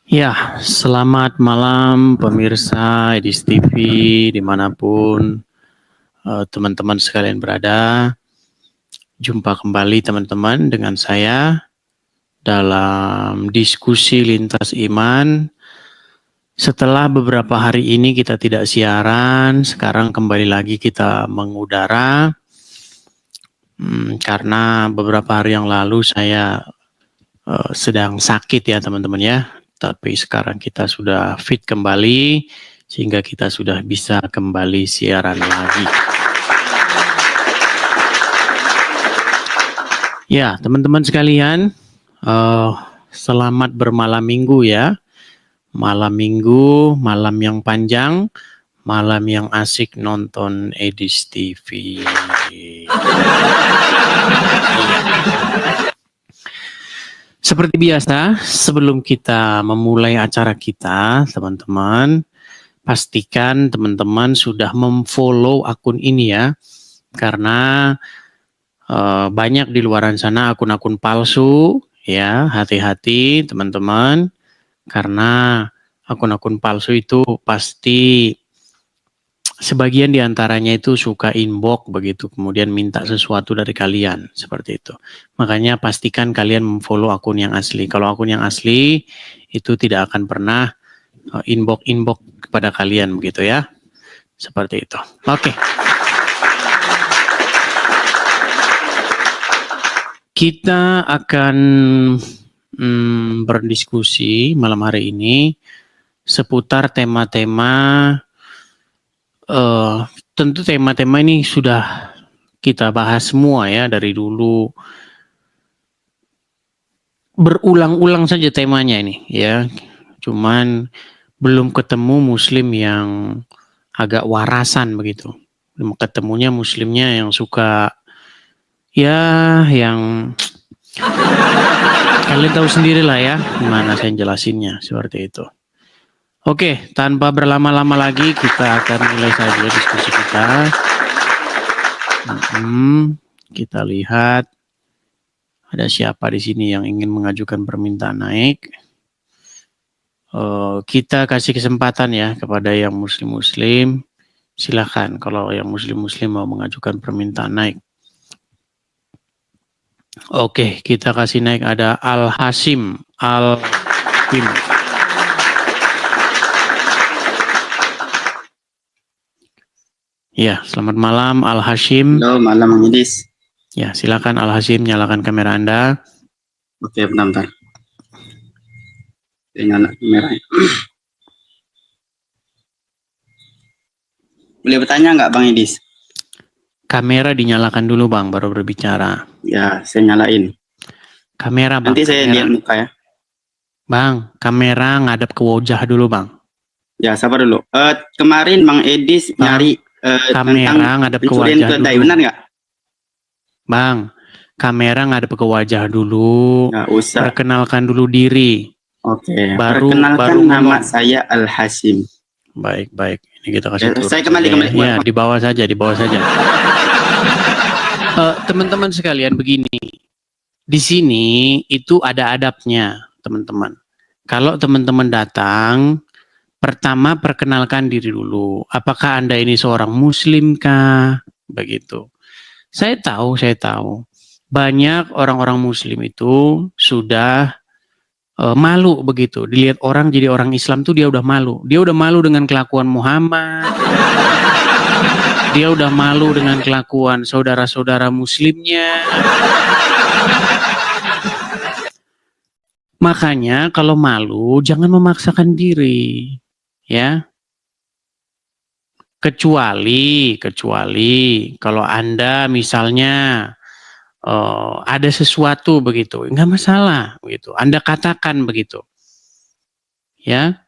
Ya, selamat malam pemirsa Edis TV dimanapun teman-teman sekalian berada. Jumpa kembali teman-teman dengan saya dalam diskusi lintas iman. Setelah beberapa hari ini kita tidak siaran, sekarang kembali lagi kita mengudara. Karena beberapa hari yang lalu saya sedang sakit ya teman-teman ya. Tapi sekarang kita sudah fit kembali sehingga kita sudah bisa kembali siaran lagi. Ya, teman-teman sekalian, selamat bermalam minggu ya. Malam minggu, malam yang panjang, malam yang asik nonton Edis TV. Seperti biasa, sebelum kita memulai acara kita, teman-teman, pastikan teman-teman sudah memfollow akun ini ya, karena banyak di luaran sana akun-akun palsu, ya, hati-hati teman-teman, karena akun-akun palsu itu pasti sebagian diantaranya itu suka inbox begitu, kemudian minta sesuatu dari kalian, seperti itu. Makanya pastikan kalian memfollow akun yang asli. Kalau akun yang asli itu tidak akan pernah inbox kepada kalian begitu ya. Seperti itu. Oke. Kita akan berdiskusi malam hari ini seputar tema-tema tentu tema-tema ini sudah kita bahas semua ya dari dulu. Berulang-ulang saja temanya ini ya. Cuman belum ketemu muslim yang agak warasan begitu. Ketemunya muslimnya yang suka ya yang kalian tahu sendiri lah ya gimana saya jelasinnya seperti itu. Oke, tanpa berlama-lama lagi kita akan mulai saja diskusi kita. Kita lihat ada siapa di sini yang ingin mengajukan permintaan naik. Kita kasih kesempatan ya kepada yang muslim-muslim. Silakan kalau yang muslim-muslim mau mengajukan permintaan naik. Oke, kita kasih naik ada Al-Hasim. Al-Hasim. Ya, selamat malam Al-Hashim. Halo, malam Bang Idis. Ya, silakan Al-Hashim, nyalakan kamera Anda. Oke, bentar. Saya nyala kameranya. Boleh bertanya nggak Bang Idis? Kamera dinyalakan dulu Bang, baru berbicara. Ya, saya nyalain. Kamera Bang. Nanti saya lihat muka ya. Bang, kamera ngadep ke wajah dulu Bang. Ya, sabar dulu. Kemarin Bang Idis nyari kamera ngadep ke wajah dulu. Benar nggak? Bang, kamera ngadep ke wajah dulu. Nggak usah. Perkenalkan dulu diri. Oke. Baru nama saya Al-Hasim. Baik. Ini kita kasih turun. Saya kembali. Ya, di bawah saja. Teman-teman sekalian begini. Di sini itu ada adabnya, teman-teman. Kalau teman-teman datang, pertama perkenalkan diri dulu. Apakah Anda ini seorang muslim kah? Begitu. Saya tahu. Banyak orang-orang muslim itu sudah malu begitu. Dilihat orang jadi orang Islam tuh dia udah malu. Dia udah malu dengan kelakuan Muhammad. Dia udah malu dengan kelakuan saudara-saudara muslimnya. Makanya kalau malu jangan memaksakan diri. Ya, kecuali kalau Anda misalnya ada sesuatu begitu, nggak masalah begitu. Anda katakan begitu, ya.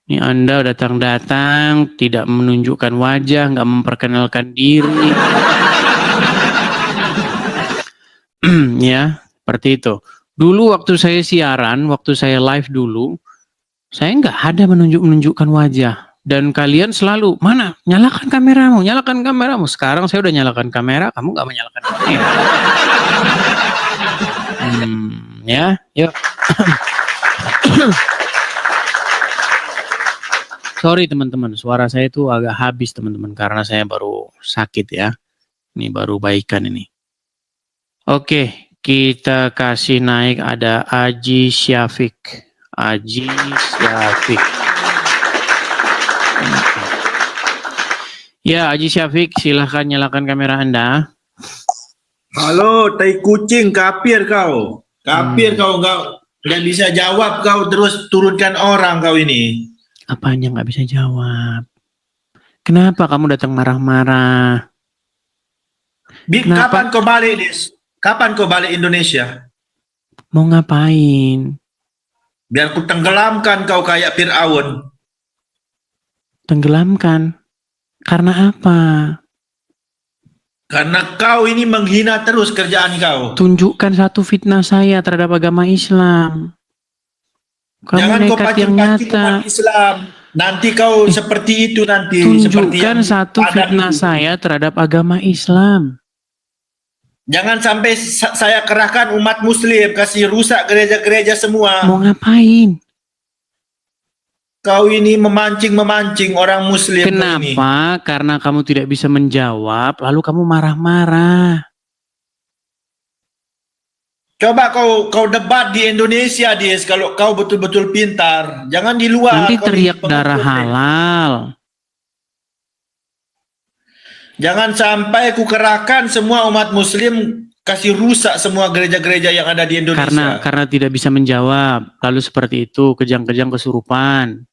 Ini Anda datang tidak menunjukkan wajah, nggak memperkenalkan diri, ya, seperti itu. Dulu waktu saya siaran, waktu saya live dulu. Saya nggak ada menunjukkan wajah. Dan kalian selalu, mana? Nyalakan kameramu. Sekarang saya udah nyalakan kamera, kamu nggak menyalakan kamera. Ya, yuk. Sorry teman-teman, suara saya itu agak habis teman-teman karena saya baru sakit ya. Ini baru baikan ini. Oke, kita kasih naik ada Aji Syafiq. Aji Syafiq. Ya, Aji Syafiq, silahkan nyalakan kamera Anda. Halo, tai kucing, kapir kau. Kapir kau, nggak bisa jawab kau, terus turunkan orang kau ini. Apanya nggak bisa jawab? Kenapa kamu datang marah-marah? Kenapa? Kapan kau balik, Dis? Kapan kau balik Indonesia? Mau ngapain? Biar ku tenggelamkan kau kayak Fir'aun. Tenggelamkan? Karena apa? Karena kau ini menghina terus kerjaan kau. Tunjukkan satu fitnah saya terhadap agama Islam. Kamu Jangan kau nekat yang pancing-pancing nyata. umat Islam. Nanti kau seperti itu nanti. Seperti Tunjukkan yang satu ada fitnah itu. saya terhadap agama Islam. Jangan sampai saya kerahkan umat Muslim, kasih rusak gereja-gereja semua. Mau ngapain? Kau ini memancing-memancing orang Muslim. Kau ini. Kenapa? Karena kamu tidak bisa menjawab, lalu kamu marah-marah. Coba kau debat di Indonesia, Dis, kalau kau betul-betul pintar. Jangan di luar. Nanti kau teriak di darah pengikut. halal. Jangan sampai ku kerahkan semua umat Muslim kasih rusak semua gereja-gereja yang ada di Indonesia. Karena tidak bisa menjawab. Lalu seperti itu, kejang-kejang kesurupan.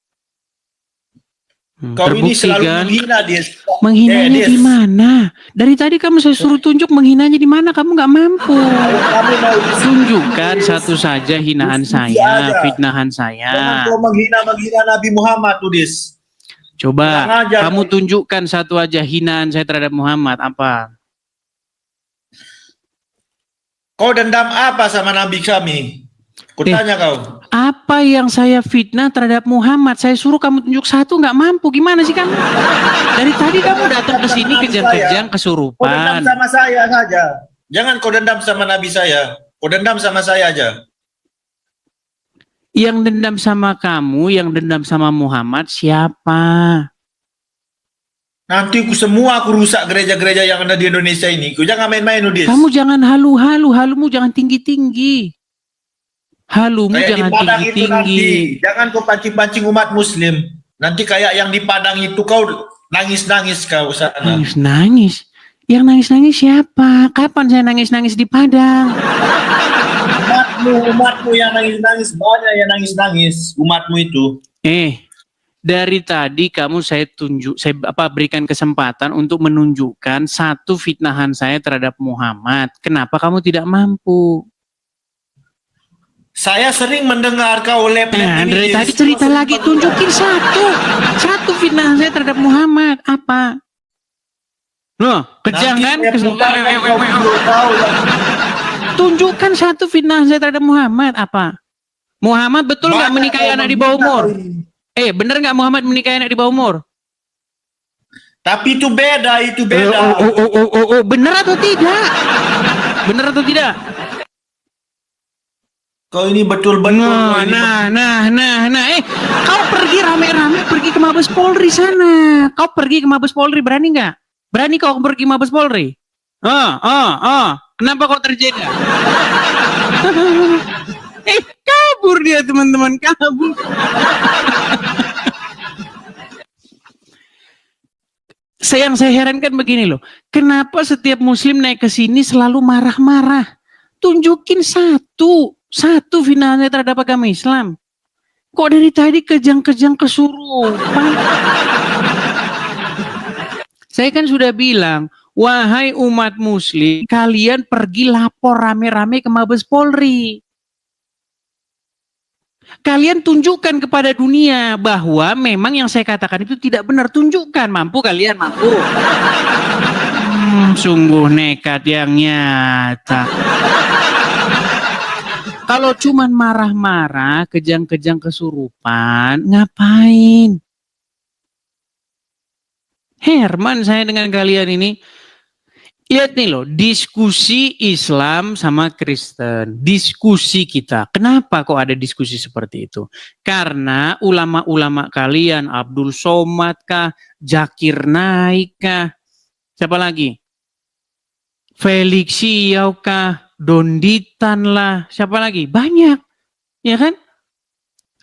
Kau ini Terbukti selalu kan? menghina, Dis. Menghinanya Dis. di mana? Dari tadi kamu saya suruh tunjuk menghinanya di mana, kamu nggak mampu. Kamu mau Tunjukkan satu saja hinaan Diskusi saya, aja. fitnahan Jangan saya. kau menghina Nabi Muhammad, tuh, Dis. Coba Kurang ajar, kamu kau. tunjukkan satu aja hinaan saya terhadap Muhammad, apa? Kau dendam apa sama Nabi kami? Kutanya kau. Apa yang saya fitnah terhadap Muhammad? Saya suruh kamu tunjuk satu, nggak mampu. Gimana sih kamu? Dari tadi kamu datang ke sini kejang-kejang Kau dendam kesurupan. sama saya saja. Jangan kau dendam sama Nabi saya. Kau dendam sama saya aja. Yang dendam sama kamu, yang dendam sama Muhammad siapa? Nanti semua aku rusak gereja-gereja yang ada di Indonesia ini. Kau jangan main-main, Udis. Kamu jangan halu-halu, halumu jangan tinggi-tinggi. Halumu Kayak jangan di Padang itu nanti. tinggi-tinggi. Jangan kau pancing-pancing umat Muslim. Nanti kayak yang di Padang itu kau nangis-nangis kau sana. Nangis-nangis? Yang nangis-nangis siapa? Kapan saya nangis-nangis di Padang? Umatmu yang nangis-nangis. Banyak yang nangis-nangis. Umatmu itu. Dari tadi kamu saya berikan kesempatan untuk menunjukkan satu fitnahan saya terhadap Muhammad. Kenapa kamu tidak mampu? Saya sering mendengar kau lep-lep ini. Dari tadi cerita lagi, tunjukin satu fitnahan saya terhadap Muhammad. Apa? Loh, kejang kan? Tunjukkan satu fitnahan saya terhadap Muhammad. Apa? Muhammad betul nggak menikahi anak di bawah umur? Bener nggak Muhammad menikahi anak di bawah umur? Tapi itu beda, Bener atau tidak? Bener atau tidak? Kau ini betul-betul. Kau pergi rame-rame pergi ke Mabes Polri sana. Kau pergi ke Mabes Polri, berani nggak? Berani kau pergi ke Mabes Polri? Kenapa kau terjadi? Kabur dia teman-teman, kabur. Yang saya herankan begini loh, kenapa setiap Muslim naik ke sini selalu marah-marah? Tunjukin satu finalnya terhadap agama Islam. Kok dari tadi kejang-kejang kesurupan? Saya kan sudah bilang, wahai umat Muslim, kalian pergi lapor rame-rame ke Mabes Polri. Kalian tunjukkan kepada dunia bahwa memang yang saya katakan itu tidak benar. Tunjukkan, mampu kalian, mampu. Sungguh nekat yang nyata. Kalau cuman marah-marah, kejang-kejang kesurupan, ngapain? Herman saya dengan kalian ini. Lihat nih loh, diskusi Islam sama Kristen, diskusi kita. Kenapa kok ada diskusi seperti itu? Karena ulama-ulama kalian, Abdul Somad kah, Zakir Naik kah, siapa lagi? Felix Siau kah, Donditan lah, siapa lagi? Banyak, ya kan?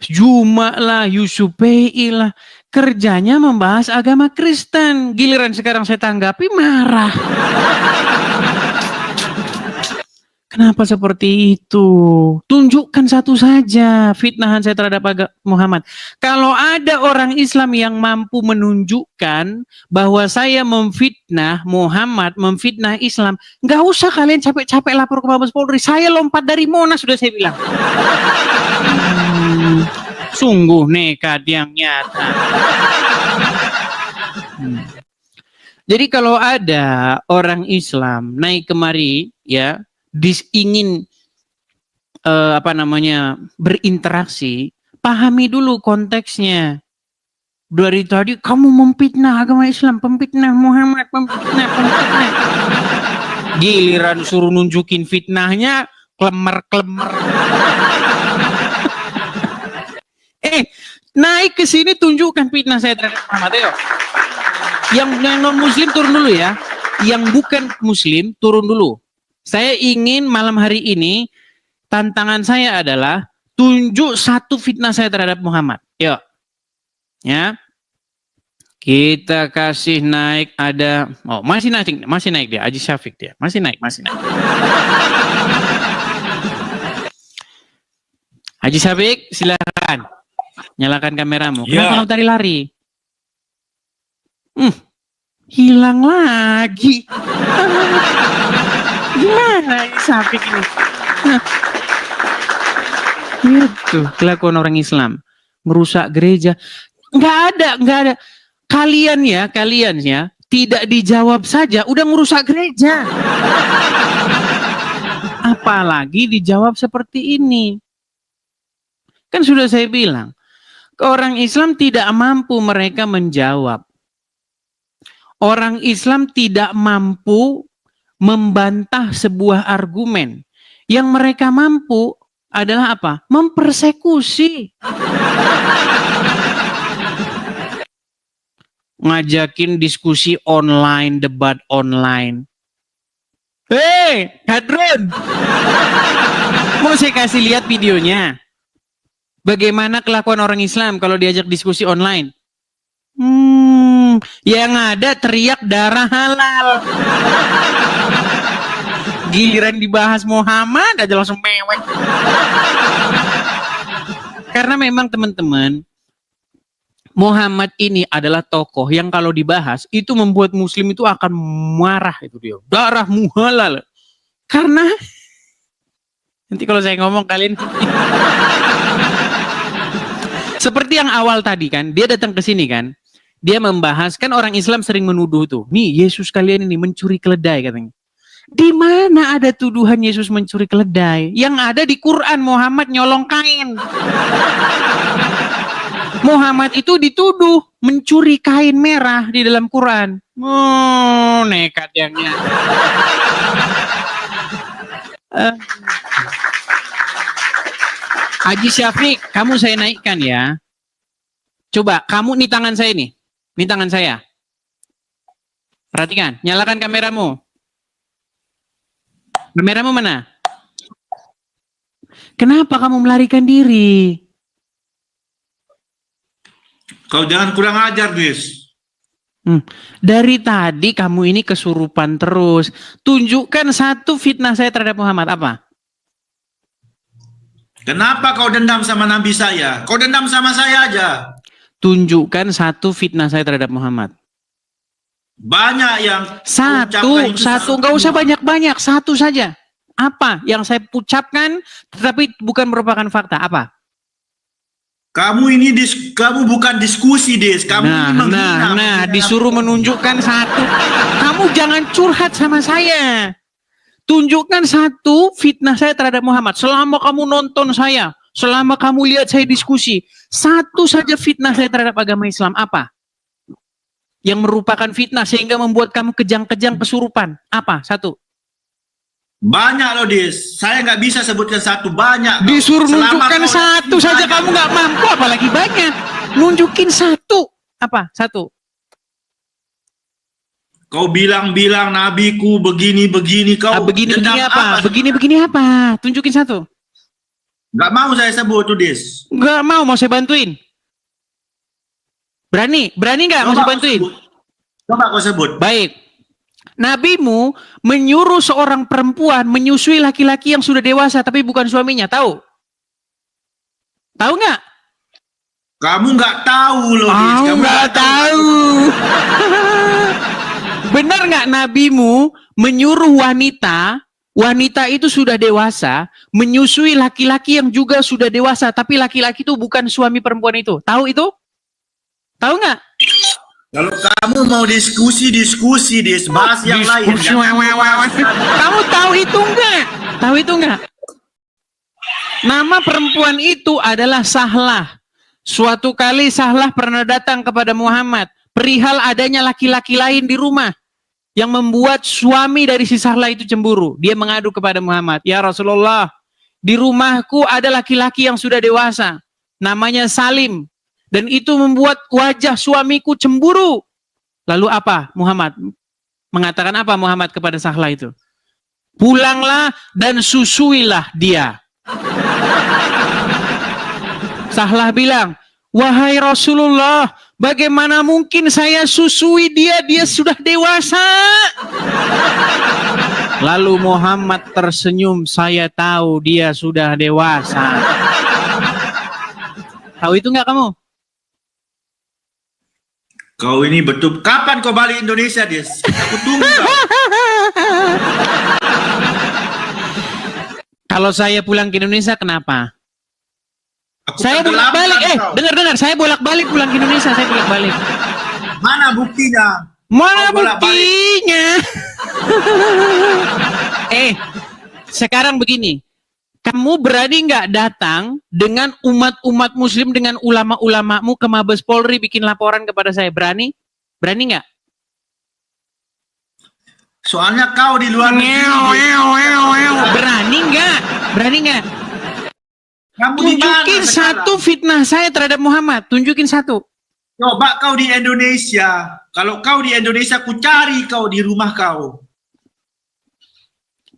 Juma lah, Yusuf Pei lah, kerjanya membahas agama Kristen. Giliran sekarang saya tanggapi marah. Kenapa seperti itu? Tunjukkan satu saja fitnahan saya terhadap Muhammad. Kalau ada orang Islam yang mampu menunjukkan bahwa saya memfitnah Muhammad, memfitnah Islam, nggak usah kalian capek-capek lapor ke Mabes Polri. Saya lompat dari Monas, sudah saya bilang. Sungguh nekat yang nyata. Jadi kalau ada orang Islam naik kemari, ya, ingin berinteraksi, pahami dulu konteksnya. Dari tadi kamu memfitnah agama Islam, memfitnah Muhammad, memfitnah. Giliran suruh nunjukin fitnahnya, klemer-klemer. Naik ke sini tunjukkan fitnah saya terhadap Muhammad, ayo. Yang non Muslim turun dulu ya. Yang bukan Muslim turun dulu. Saya ingin malam hari ini tantangan saya adalah tunjuk satu fitnah saya terhadap Muhammad. Yuk. Ya. Kita kasih naik ada masih naik dia, Haji Syafiq dia. Masih naik. Haji Syafiq, silakan. Nyalakan kameramu. Kenapa kamu tadi lari? Hilang lagi. Gimana Syafiq ini? Itu kelakuan orang Islam, merusak gereja. Nggak ada. Kalian ya, tidak dijawab saja udah merusak gereja. Apalagi dijawab seperti ini. Kan sudah saya bilang, orang Islam tidak mampu mereka menjawab. Orang Islam tidak mampu membantah sebuah argumen. Yang mereka mampu adalah apa? Mempersekusi. Ngajakin diskusi online, debat online. Hei, Hadron! Mau saya kasih lihat videonya. Bagaimana kelakuan orang Islam kalau diajak diskusi online? Yang ada teriak darah halal. Giliran dibahas Muhammad aja langsung mewek. Karena memang teman-teman, Muhammad ini adalah tokoh yang kalau dibahas itu membuat Muslim itu akan marah, itu dia. Darah halal. Karena nanti kalau saya ngomong kalian seperti yang awal tadi kan, dia datang ke sini kan, dia membahas, kan orang Islam sering menuduh tuh, nih Yesus kalian ini mencuri keledai katanya. Di mana ada tuduhan Yesus mencuri keledai? Yang ada di Quran Muhammad nyolong kain. Muhammad itu dituduh mencuri kain merah di dalam Quran. Nekat yang nyata. Haji Syafiq, kamu saya naikkan ya. Coba, kamu nih tangan saya nih. Nih tangan saya. Perhatikan, nyalakan kameramu. Kameramu mana? Kenapa kamu melarikan diri? Kau jangan kurang ajar, Dis. Dari tadi kamu ini kesurupan terus. Tunjukkan satu fitnah saya terhadap Muhammad, apa? Kenapa kau dendam sama Nabi saya? Kau dendam sama saya aja. Tunjukkan satu fitnah saya terhadap Muhammad. Banyak yang Satu, nggak usah banyak-banyak, satu saja. Apa yang saya ucapkan tetapi bukan merupakan fakta, apa? Kamu ini kamu bukan diskusi, Des. Kamu ini menghina. Disuruh menunjukkan satu. Kamu jangan curhat sama saya. Tunjukkan satu fitnah saya terhadap Muhammad. Selama kamu nonton saya, selama kamu lihat saya diskusi, satu saja fitnah saya terhadap agama Islam, apa? yang merupakan fitnah sehingga membuat kamu kejang-kejang kesurupan? Apa? Satu. Banyak loh, Dis. Saya nggak bisa sebutkan satu, banyak. Disuruh Selama nunjukkan kau- satu saja kamu nggak mampu, apalagi banyak. Nunjukin satu. Apa? Satu. Kau bilang-bilang nabiku begini-begini, kau Begini-begini dendam apa? Begini-begini apa? Tunjukin satu. Nggak mau saya sebut tuh, Dis. Nggak mau saya bantuin. Berani nggak mau saya bantuin? Coba kau sebut. Baik. Nabimu menyuruh seorang perempuan menyusui laki-laki yang sudah dewasa tapi bukan suaminya. Tahu? Tahu nggak? Kamu nggak tahu loh, Dis. Kamu nggak tahu. Benar nggak nabimu menyuruh wanita itu sudah dewasa menyusui laki-laki yang juga sudah dewasa tapi laki-laki itu bukan suami perempuan itu? Tahu itu? Tahu nggak? Kalau kamu mau diskusi, Dis. Bahas yang lain. Kamu tahu itu nggak? Tahu itu nggak? Nama perempuan itu adalah Sahlah. Suatu kali Sahlah pernah datang kepada Muhammad perihal adanya laki-laki lain di rumah yang membuat suami dari si Sahlah itu cemburu. Dia mengadu kepada Muhammad, "Ya Rasulullah, di rumahku ada laki-laki yang sudah dewasa, namanya Salim, dan itu membuat wajah suamiku cemburu." Lalu apa Muhammad? Mengatakan apa Muhammad kepada Sahlah itu? "Pulanglah dan susuilah dia." Sahlah bilang, "Wahai Rasulullah, bagaimana mungkin saya susui dia? Dia sudah dewasa." Lalu Muhammad tersenyum, "Saya tahu dia sudah dewasa." Tahu itu nggak kamu? Kau ini betul. Kapan kau balik Indonesia, Dis? Aku tunggu kau. Kalau saya pulang ke Indonesia, kenapa? Aku Saya tenggelamkan bolak-balik, kau. dengar, saya bolak-balik pulang ke Indonesia, saya bolak-balik. Mana buktinya? Mana Kau bolak-balik. buktinya? Sekarang begini, kamu berani nggak datang dengan umat-umat muslim, dengan ulama-ulamamu ke Mabes Polri bikin laporan kepada saya? Berani? Berani nggak? Soalnya kau di luar negeri. Berani nggak? Berani nggak? Kamu di mana Tunjukin sekarang? satu fitnah saya terhadap Muhammad. Tunjukin satu. Coba kau di Indonesia. Kalau kau di Indonesia, ku cari kau di rumah kau.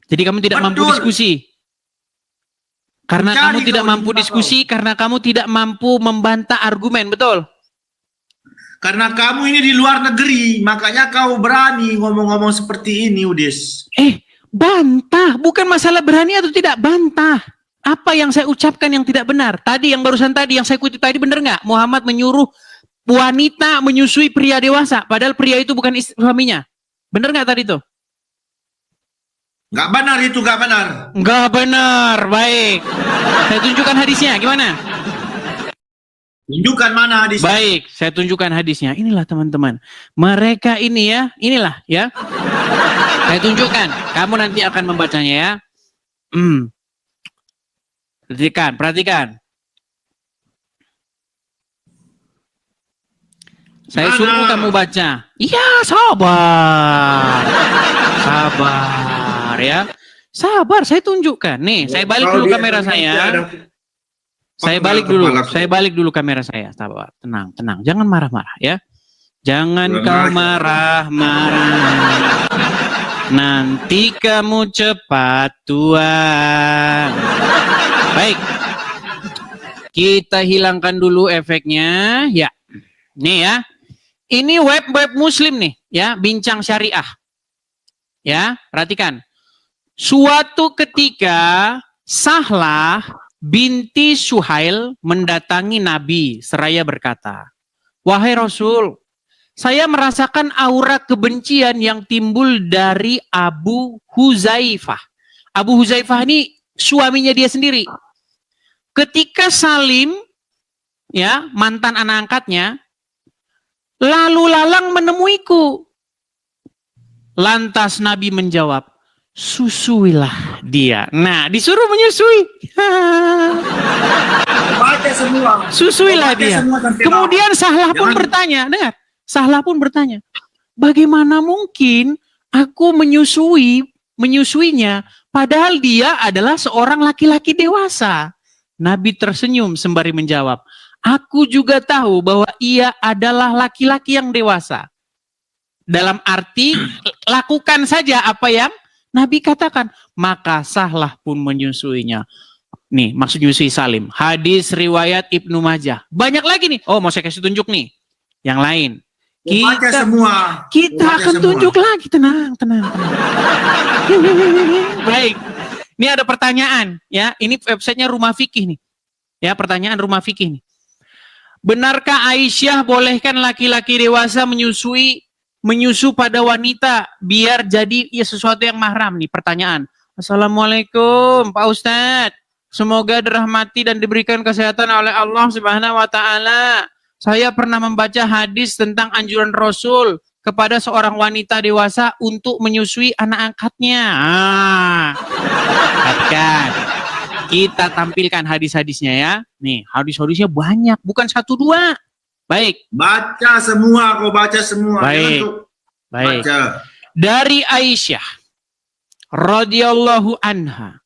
Jadi kamu tidak mampu Betul. diskusi. Karena Mencari kamu tidak kau di mampu rumah diskusi, karena kamu tidak mampu membantah argumen, betul? Karena kamu ini di luar negeri, makanya kau berani ngomong-ngomong seperti ini, Udis. Bantah, bukan masalah berani atau tidak, bantah. Apa yang saya ucapkan yang tidak benar? Tadi yang barusan tadi, yang saya kutip tadi, benar nggak? Muhammad menyuruh wanita menyusui pria dewasa, padahal pria itu bukan suaminya. Benar nggak tadi itu? Nggak benar itu, nggak benar. Nggak benar, baik. Saya tunjukkan hadisnya, gimana? Tunjukkan mana hadisnya. Baik, saya tunjukkan hadisnya. Inilah teman-teman. Mereka ini ya, inilah ya. Saya tunjukkan. Kamu nanti akan membacanya ya. Perhatikan. Saya suruh kamu baca. Iya, sabar. Sabar ya. Sabar, saya tunjukkan. Nih, saya balik dulu kamera saya. Saya balik dulu kamera saya. Sabar, tenang. Jangan marah-marah ya. Jangan kau marah-marah. Nanti kamu cepat tua. Baik. Kita hilangkan dulu efeknya. Ya. Nih ya. Ini web muslim nih, ya, Bincang Syariah. Ya, perhatikan. Suatu ketika Sahlah binti Suhail mendatangi Nabi seraya berkata, "Wahai Rasul, saya merasakan aura kebencian yang timbul dari Abu Huzaifah." Abu Huzaifah ini suaminya dia sendiri. Ketika Salim, ya, mantan anak angkatnya, lalu lalang menemuiku. Lantas Nabi menjawab, "Susuilah dia." Nah, disuruh menyusui. Baca semua. Susuilah Baca dia. semua sampai Kemudian Sahlah pun Jangan- bertanya, dengar. Sahlah pun bertanya, bagaimana mungkin aku menyusuinya padahal dia adalah seorang laki-laki dewasa? Nabi tersenyum sembari menjawab, aku juga tahu bahwa ia adalah laki-laki yang dewasa. Dalam arti, lakukan saja apa yang Nabi katakan. Maka Sahlah pun menyusuinya. Nih, maksud nyusui Salim. Hadis riwayat Ibnu Majah. Banyak lagi nih. Oh, mau saya kasih tunjuk nih. Yang lain. Baca semua. Kita Baca akan semua. tunjuk lagi. Tenang. Baik. Ini ada pertanyaan. Ya, ini websitenya Rumah Fikih nih. Ya, pertanyaan Rumah Fikih nih. Benarkah Aisyah bolehkan laki-laki dewasa menyusu pada wanita biar jadi ya sesuatu yang mahram nih? Pertanyaan. Assalamualaikum Pak Ustadz. Semoga dirahmati dan diberikan kesehatan oleh Allah Subhanahu wa taala. Saya pernah membaca hadis tentang anjuran Rasul kepada seorang wanita dewasa untuk menyusui anak angkatnya. Perhatikan. Kita tampilkan hadis-hadisnya ya. Nih, hadis-hadisnya banyak, bukan 1-2. Baik. Baca semua, kau baca semua. Baik. Jangan kau Baik. baca. Dari Aisyah radhiyallahu anha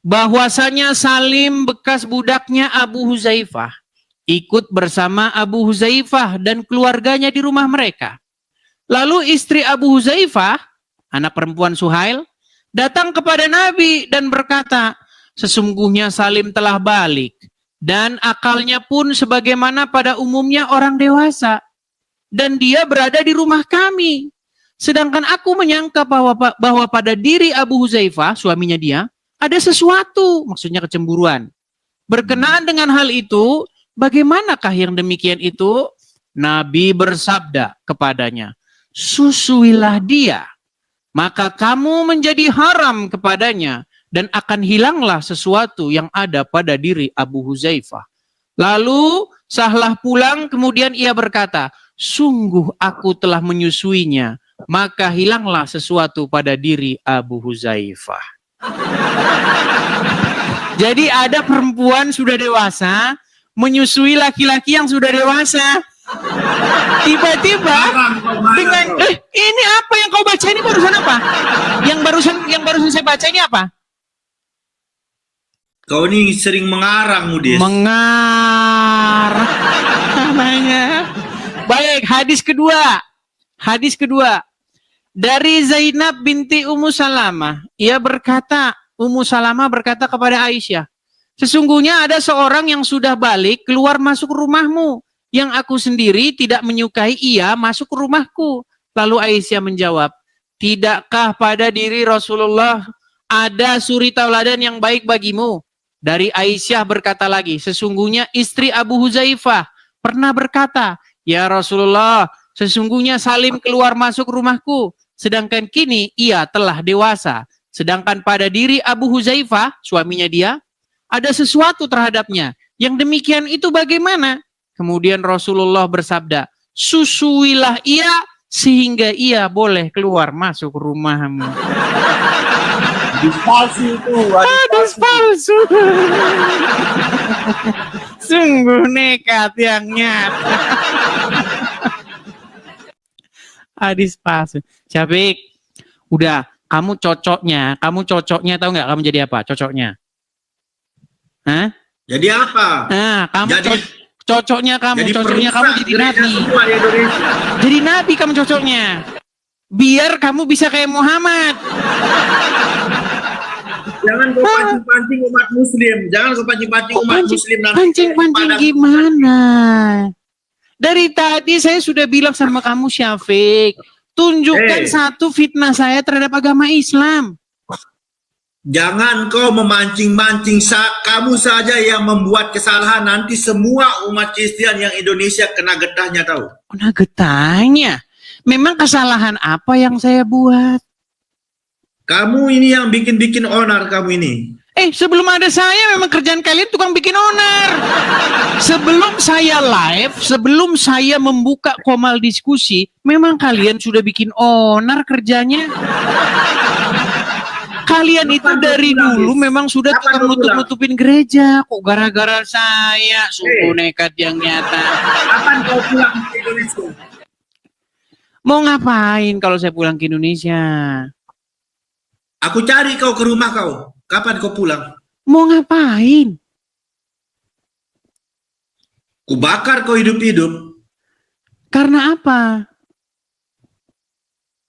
bahwasanya Salim bekas budaknya Abu Huzaifah ikut bersama Abu Huzaifah dan keluarganya di rumah mereka. Lalu istri Abu Huzaifah, anak perempuan Suhail, datang kepada Nabi dan berkata, sesungguhnya Salim telah balik dan akalnya pun sebagaimana pada umumnya orang dewasa dan dia berada di rumah kami. Sedangkan aku menyangka bahwa pada diri Abu Huzaifah, suaminya dia, ada sesuatu, maksudnya kecemburuan. Berkenaan dengan hal itu, bagaimanakah yang demikian itu? Nabi bersabda kepadanya, susuilah dia, maka kamu menjadi haram kepadanya, dan akan hilanglah sesuatu yang ada pada diri Abu Huzaifah. Lalu Sahlah pulang, kemudian ia berkata, sungguh aku telah menyusuinya, maka hilanglah sesuatu pada diri Abu Huzaifah. Jadi ada perempuan sudah dewasa menyusui laki-laki yang sudah dewasa. Tiba-tiba dengan ini apa yang kau baca ini barusan apa? Yang barusan saya baca ini apa? Kau ini sering mengarang, Mudis. Mengarang namanya. Baik, hadis kedua. Hadis kedua. Dari Zainab binti Ummu Salamah. Ia berkata, Ummu Salamah berkata kepada Aisyah, sesungguhnya ada seorang yang sudah balik keluar masuk rumahmu, yang aku sendiri tidak menyukai ia masuk ke rumahku. Lalu Aisyah menjawab, tidakkah pada diri Rasulullah ada suri tauladan yang baik bagimu? Dari Aisyah berkata lagi, sesungguhnya istri Abu Huzaifah pernah berkata, ya Rasulullah, sesungguhnya Salim keluar masuk rumahku, sedangkan kini ia telah dewasa. Sedangkan pada diri Abu Huzaifah, suaminya dia, ada sesuatu terhadapnya. Yang demikian itu bagaimana? Kemudian Rasulullah bersabda, susuilah ia sehingga ia boleh keluar masuk rumahmu. Hadis palsu itu. Hadis palsu. Sungguh nekat yang nyata. Hadis palsu. Syafik, udah, kamu cocoknya tahu nggak kamu jadi apa? Cocoknya. Hah? Jadi apa? Nah, kamu Jadi cocoknya kamu jadi jadi nabi. semua di Indonesia. Jadi nabi kamu cocoknya. Biar kamu bisa kayak Muhammad. Jangan kau pancing-pancing umat muslim. Jangan kau pancing-pancing umat muslim. nanti Pancing-pancing pada- gimana? Dari tadi saya sudah bilang sama kamu Syafiq, tunjukkan satu fitnah saya terhadap agama Islam. Jangan kau memancing-mancing. Kamu saja yang membuat kesalahan. Nanti semua umat Kristen yang Indonesia kena getahnya tahu. Kena getahnya. Memang kesalahan apa yang saya buat? Kamu ini yang bikin-bikin onar kamu ini. Sebelum ada saya memang kerjaan kalian tukang bikin onar. Sebelum saya live, sebelum saya membuka komal diskusi, memang kalian sudah bikin onar kerjanya. Kalian itu dari dulu memang sudah tukang nutup-nutupin gereja. Kok gara-gara saya? Sungguh nekat yang nyata. Kapan kau pulang ke Indonesia? Mau ngapain kalau saya pulang ke Indonesia? Aku cari kau ke rumah kau. Kapan kau pulang? Mau ngapain? Ku bakar kau hidup-hidup. Karena apa?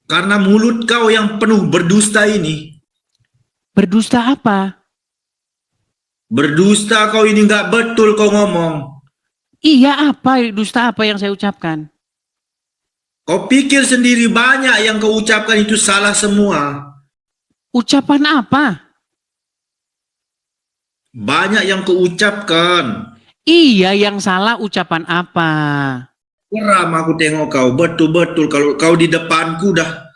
Karena mulut kau yang penuh berdusta ini. Berdusta apa? Berdusta kau ini nggak betul kau ngomong. Iya, apa? Dusta apa yang saya ucapkan? Kau pikir sendiri banyak yang kau ucapkan itu salah semua. Ucapan apa? Banyak yang kau ucapkan. Iya, yang salah ucapan apa? Geram aku tengok kau. Betul-betul kalau kau di depanku dah.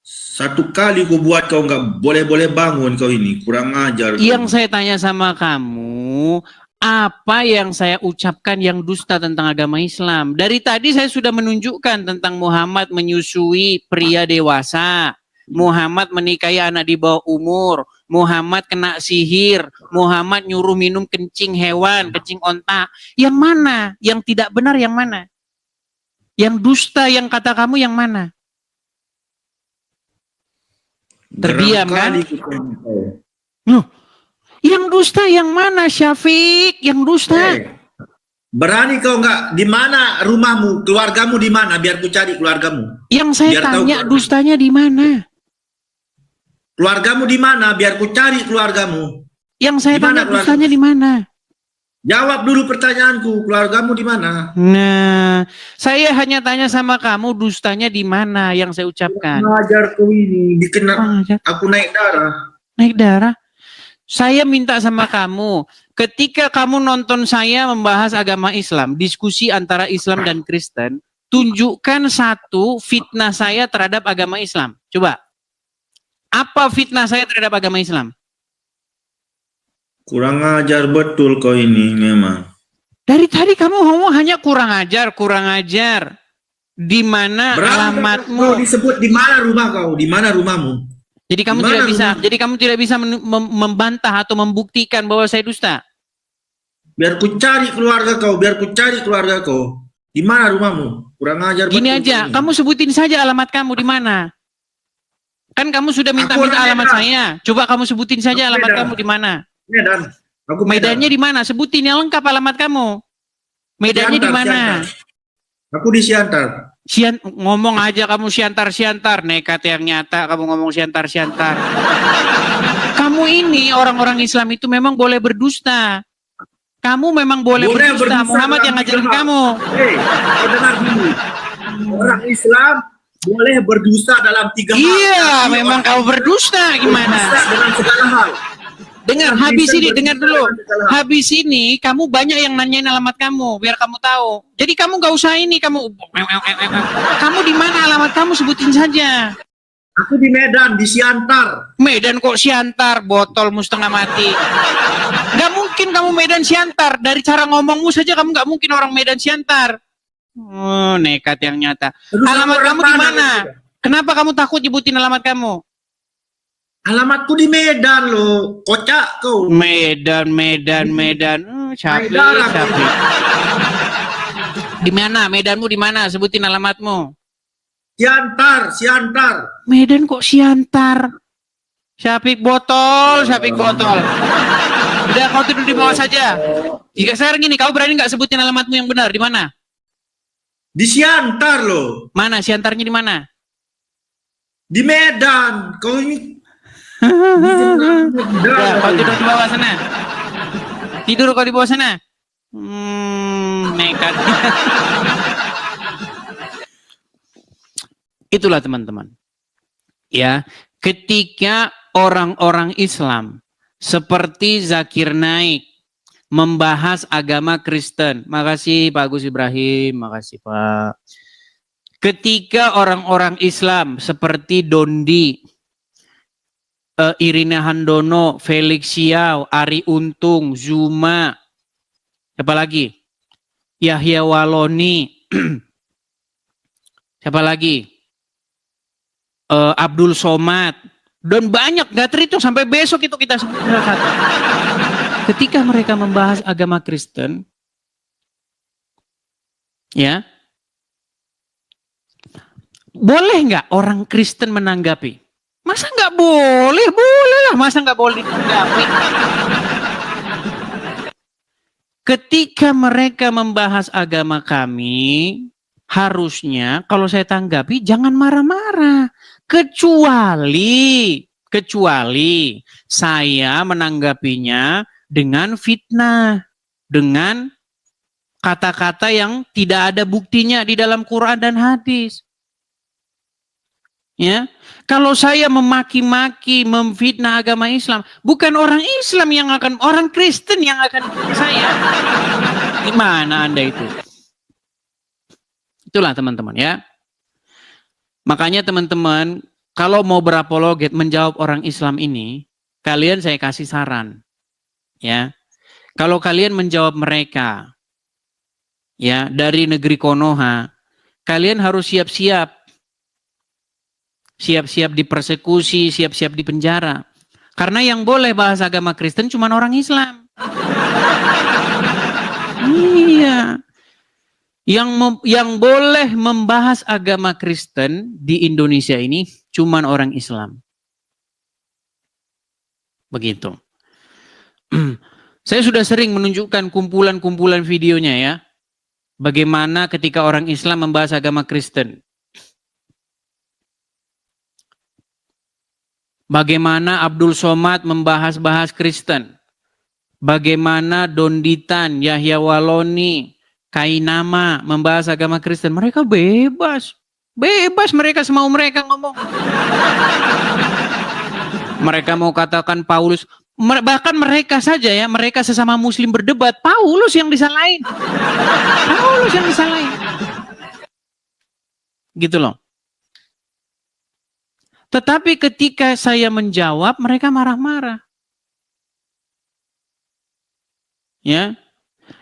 Satu kali ku buat kau nggak boleh-boleh bangun kau ini. Kurang ajar. Yang saya tanya sama kamu, apa yang saya ucapkan yang dusta tentang agama Islam? Dari tadi saya sudah menunjukkan tentang Muhammad menyusui pria dewasa, Muhammad menikahi anak di bawah umur, Muhammad kena sihir, Muhammad nyuruh minum kencing hewan, kencing onta. Yang mana? Yang tidak benar yang mana? Yang dusta yang kata kamu yang mana? Terdiam kan? Loh, yang dusta yang mana, Syafiq? Yang dusta. Berani kau nggak? Di mana rumahmu? Keluargamu di mana? Biar ku cari keluargamu. Yang saya Biar tahu tanya keluarga. dustanya di mana? Keluargamu di mana? Biar ku cari keluargamu. Yang saya Di mana tanya keluarga? dustanya di mana? Jawab dulu pertanyaanku. Keluargamu di mana? Nah, saya hanya tanya sama kamu dustanya di mana yang saya ucapkan. Ngajar kau ini. Dikenal. Kurang ajar. Aku naik darah. Naik darah. Saya minta sama kamu, ketika kamu nonton saya membahas agama Islam, diskusi antara Islam dan Kristen, tunjukkan satu fitnah saya terhadap agama Islam. Coba. Apa fitnah saya terhadap agama Islam? Kurang ajar betul kau ini memang. Dari tadi kamu ngomong hanya kurang ajar, kurang ajar. Di mana alamatmu? Kau disebut di mana rumah kau? Di mana rumahmu? Jadi kamu Di mana tidak bisa, rumah? jadi kamu tidak bisa membantah atau membuktikan bahwa saya dusta. Biar ku cari keluarga kau. Biar ku cari keluarga kau. Di mana rumahmu? Kurang ajar Gini betul aja, kau ini. kamu sebutin saja alamat kamu di mana. Kan kamu sudah minta-minta orang alamat Medan. saya. Coba kamu sebutin saja Aku alamat Medan. kamu di mana. Medan. Aku Medan. Medannya di mana? Sebutin yang lengkap alamat kamu. Medannya di Siantar, mana? Siantar. Aku di Siantar. Ngomong aja kamu siantar-siantar, nekat yang nyata kamu ngomong siantar-siantar. Kamu ini orang-orang Islam itu memang boleh berdusta. Kamu memang boleh berdusta. Muhammad yang ngajarin kamu. Hei, kau dengar dulu. Orang Islam boleh berdusta dalam 3 hal. Iya, Tapi memang orang kau berdusta gimana? berdusta dengan segala hal. Dengar, Orang habis Kristen ini, berdusta dengar dulu. dengan segala hal. Habis ini, kamu banyak yang nanyain alamat kamu, biar kamu tahu. Jadi kamu gak usah ini, kamu di mana alamat kamu, sebutin saja. Aku di Medan, di Siantar. Medan kok Siantar, botolmu setengah mati. Gak mungkin kamu Medan Siantar. Dari cara ngomongmu saja kamu gak mungkin orang Medan Siantar. Oh, nekat yang nyata. Terus Alamat orang kamu di mana? mana? Kenapa kamu takut nyebutin alamat kamu? Alamatku di Medan loh. Kocak kau. Medan. Syafiq. Di mana? Medanmu di mana? Sebutin alamatmu. Siantar. Medan kok Siantar? Syafiq botol. Udah kau tidur di bawah saja. Jika sekarang gini, kau berani nggak sebutin alamatmu yang benar? Di mana? Di Siantar loh. Mana? Siantarnya di mana? Di Medan. Kau ini. Udah, kau tidur di bawah sana. Tidur kau di bawah sana. Nekat. Itulah teman-teman. Ya, ketika orang-orang Islam seperti Zakir Naik membahas agama Kristen. Makasih Pak Gus Ibrahim, makasih Pak. Ketika orang-orang Islam seperti Dondi, Irina Handono, Felix Xiao, Ari Untung, Zuma, siapa lagi? Yahya Waloni, siapa lagi? Abdul Somad, dan banyak, gak terhitung sampai besok itu kita sebut satu. Ketika mereka membahas agama Kristen, ya, Boleh nggak orang Kristen menanggapi? Masa nggak boleh? Boleh lah, masa nggak boleh ditanggapi? Ketika mereka membahas agama kami, harusnya kalau saya tanggapi jangan marah-marah. Kecuali saya menanggapinya dengan fitnah, dengan kata-kata yang tidak ada buktinya di dalam Quran dan hadis. Ya, kalau saya memaki-maki, memfitnah agama Islam, bukan orang Islam yang akan, orang Kristen yang akan saya. Gimana Anda itu? Itulah teman-teman ya. Makanya teman-teman, kalau mau berapologet menjawab orang Islam ini, kalian saya kasih saran. Ya. Kalau kalian menjawab mereka ya dari negeri Konoha, kalian harus siap-siap dipersekusi, siap-siap di penjara. Karena yang boleh bahas agama Kristen cuma orang Islam. Iya. Yang boleh membahas agama Kristen di Indonesia ini cuma orang Islam. Begitu. Saya sudah sering menunjukkan kumpulan-kumpulan videonya ya. Bagaimana ketika orang Islam membahas agama Kristen. Bagaimana Abdul Somad membahas-bahas Kristen. Bagaimana Donditan, Yahya Waloni, Kainama membahas agama Kristen. Mereka bebas. Bebas mereka semau mereka ngomong. Mereka mau katakan Paulus. Bahkan mereka saja ya, mereka sesama muslim berdebat. Paulus yang disalahin. Paulus yang disalahin. Gitu loh. Tetapi ketika saya menjawab, mereka marah-marah. Ya.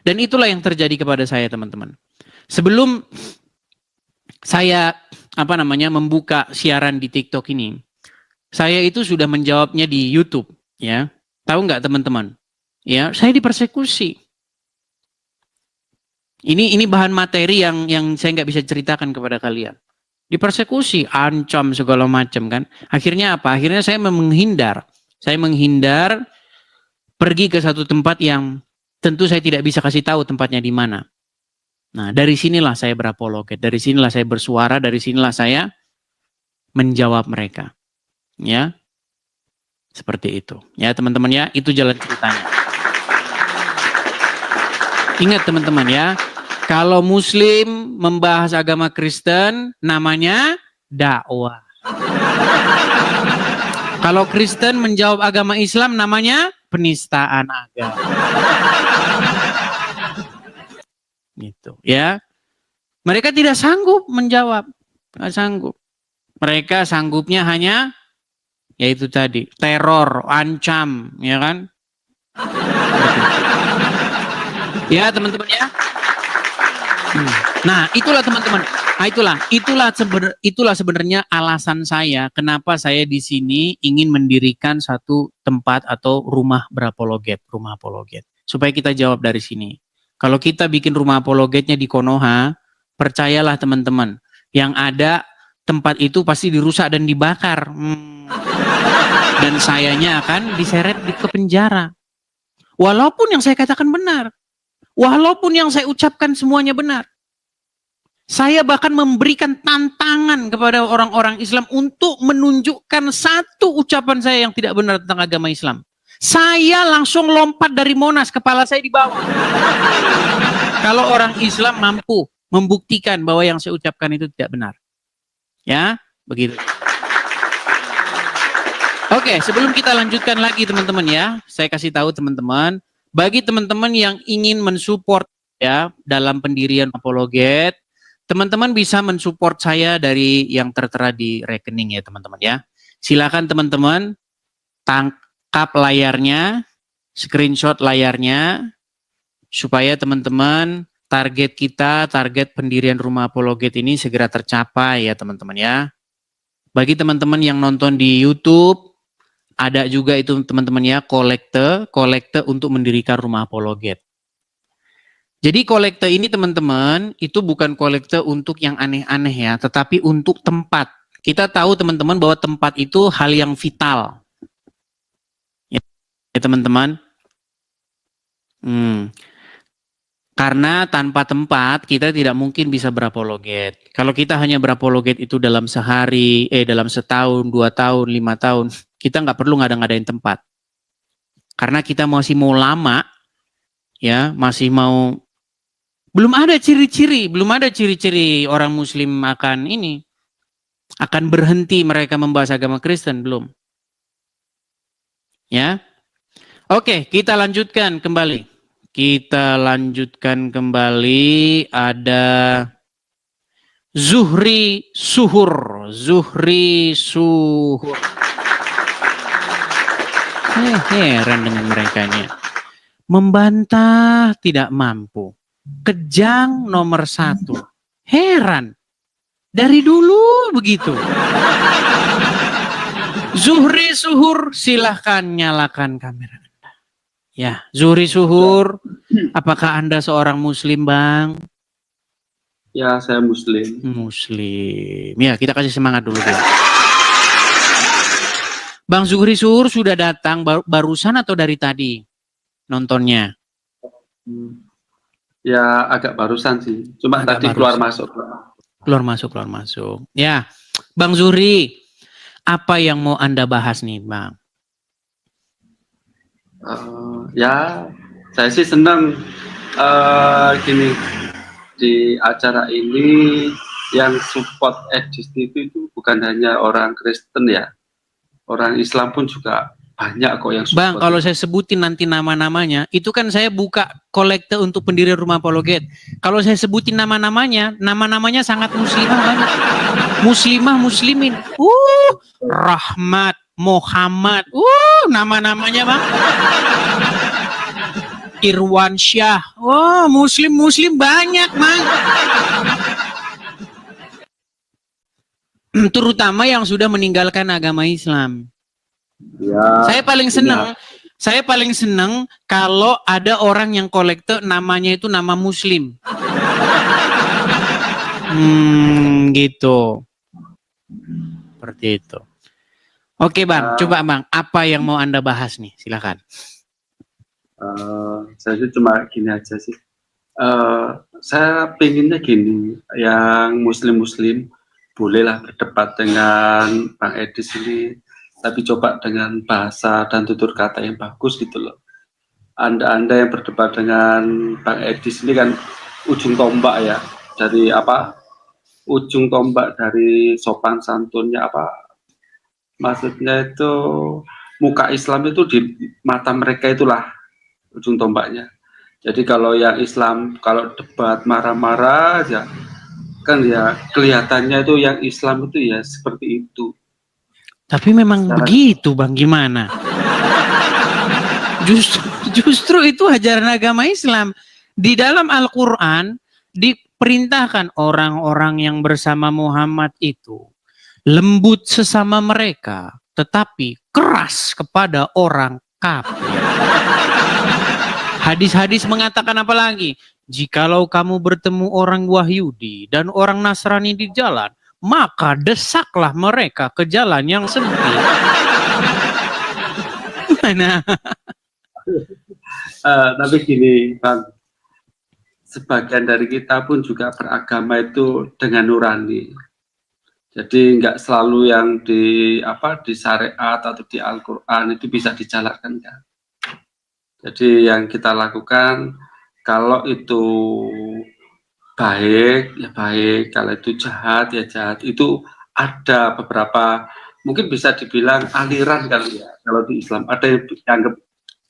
Dan itulah yang terjadi kepada saya, teman-teman. Sebelum saya membuka siaran di TikTok ini, saya itu sudah menjawabnya di YouTube, ya. Tahu nggak, teman-teman? Ya, saya dipersekusi. Ini bahan materi yang saya nggak bisa ceritakan kepada kalian. Dipersekusi, ancam segala macam kan. Akhirnya apa? Akhirnya saya menghindar. Saya menghindar pergi ke satu tempat yang tentu saya tidak bisa kasih tahu tempatnya di mana. Nah, dari sinilah saya berapologet, dari sinilah saya bersuara, dari sinilah saya menjawab mereka. Ya. Seperti itu. Ya, teman-teman ya, itu jalan ceritanya. Ingat teman-teman ya, kalau Muslim membahas agama Kristen, namanya dakwah. Kalau Kristen menjawab agama Islam, namanya penistaan agama. Gitu ya. Mereka tidak sanggup menjawab. Tidak sanggup. Mereka sanggupnya hanya, yaitu tadi, teror, ancam, ya kan? Ya teman-teman ya. Nah, itulah teman-teman. Nah, itulah sebenarnya alasan saya kenapa saya di sini ingin mendirikan satu tempat atau rumah berapologet, rumah apologet. Supaya kita jawab dari sini. Kalau kita bikin rumah apologetnya di Konoha, percayalah teman-teman, yang ada tempat itu pasti dirusak dan dibakar. Dan sayanya akan diseret ke penjara. Walaupun yang saya katakan benar. Walaupun yang saya ucapkan semuanya benar. Saya bahkan memberikan tantangan kepada orang-orang Islam untuk menunjukkan satu ucapan saya yang tidak benar tentang agama Islam. Saya langsung lompat dari Monas, kepala saya di bawah. Kalau orang Islam mampu membuktikan bahwa yang saya ucapkan itu tidak benar. Ya, begitu. Oke, sebelum kita lanjutkan lagi teman-teman ya, saya kasih tahu teman-teman, bagi teman-teman yang ingin mensupport ya dalam pendirian apologet, teman-teman bisa mensupport saya dari yang tertera di rekening ya teman-teman ya. Silakan teman-teman tangkap layarnya, screenshot layarnya, supaya teman-teman target kita, target pendirian rumah apologet ini segera tercapai ya teman-teman ya. Bagi teman-teman yang nonton di YouTube, ada juga itu teman-teman ya, kolekte untuk mendirikan rumah apologet. Jadi kolekte ini teman-teman, itu bukan kolekte untuk yang aneh-aneh ya, tetapi untuk tempat. Kita tahu teman-teman bahwa tempat itu hal yang vital. Ya teman-teman. Karena tanpa tempat kita tidak mungkin bisa berapologet. Kalau kita hanya berapologet itu dalam sehari, dalam setahun, 2 tahun, 5 tahun, kita nggak perlu ngadain tempat. Karena kita masih mau lama, ya masih mau. Belum ada ciri-ciri orang Muslim akan berhenti mereka membahas agama Kristen, belum. Ya, oke, kita lanjutkan kembali. Ada Zuhri Suhur. Heran dengan mereka ini. Membantah tidak mampu. Kejang nomor 1. Heran. Dari dulu begitu. Zuhri Suhur, silahkan nyalakan kamera Anda. Ya, Zuhri Suhur, apakah Anda seorang Muslim, Bang? Ya, saya Muslim. Muslim. Ya, kita kasih semangat dulu. Bang Zuhri Suhur sudah datang barusan atau dari tadi nontonnya? Ya, agak barusan sih. Cuma agak tadi barusan. Keluar masuk. Ya, Bang Zuhri, apa yang mau Anda bahas nih, Bang? Ya, saya sih senang gini, di acara ini yang support Edis TV itu bukan hanya orang Kristen ya, orang Islam pun juga banyak kok yang support. Bang, kalau saya sebutin nanti nama-namanya, itu kan saya buka kolekte untuk pendiri Rumah Apologet. Kalau saya sebutin nama-namanya sangat muslimah, Bang. Muslimin. Rahmat, Muhammad. Nama-namanya, Bang. Irwan Syah. Muslim banyak, Bang. Terutama yang sudah meninggalkan agama Islam. Ya, Saya paling senang kalau ada orang yang kolekte namanya itu nama Muslim. Gitu. Seperti itu. Oke, Bang, coba Bang, apa yang mau Anda bahas nih? Silakan. Saya sih cuma gini aja sih. Saya pinginnya gini, yang Muslim bolehlah berdebat dengan Bang Edis ini, tapi coba dengan bahasa dan tutur kata yang bagus gitu loh. Anda yang berdebat dengan Bang Edis ini kan ujung tombak ya, dari ujung tombak dari sopan santunnya maksudnya itu muka Islam itu di mata mereka itulah ujung tombaknya. Jadi kalau yang Islam kalau debat marah-marah aja kan ya kelihatannya itu yang Islam itu ya seperti itu. Tapi memang begitu, Bang, gimana? Justru itu ajaran agama Islam. Di dalam Al-Quran diperintahkan orang-orang yang bersama Muhammad itu lembut sesama mereka, tetapi keras kepada orang kafir. Hadis-hadis mengatakan apa lagi? Jikalau kamu bertemu orang Wahyudi dan orang Nasrani di jalan, maka desaklah mereka ke jalan yang sempit. Mana? Tapi gini, Bang, sebagian dari kita pun juga beragama itu dengan nurani. Jadi nggak selalu yang di syariat atau di Al-Quran itu bisa dijalankan kan. Jadi yang kita lakukan kalau itu baik ya baik, kalau itu jahat ya jahat. Itu ada beberapa mungkin bisa dibilang aliran kali ya. Kalau di Islam ada yang dianggap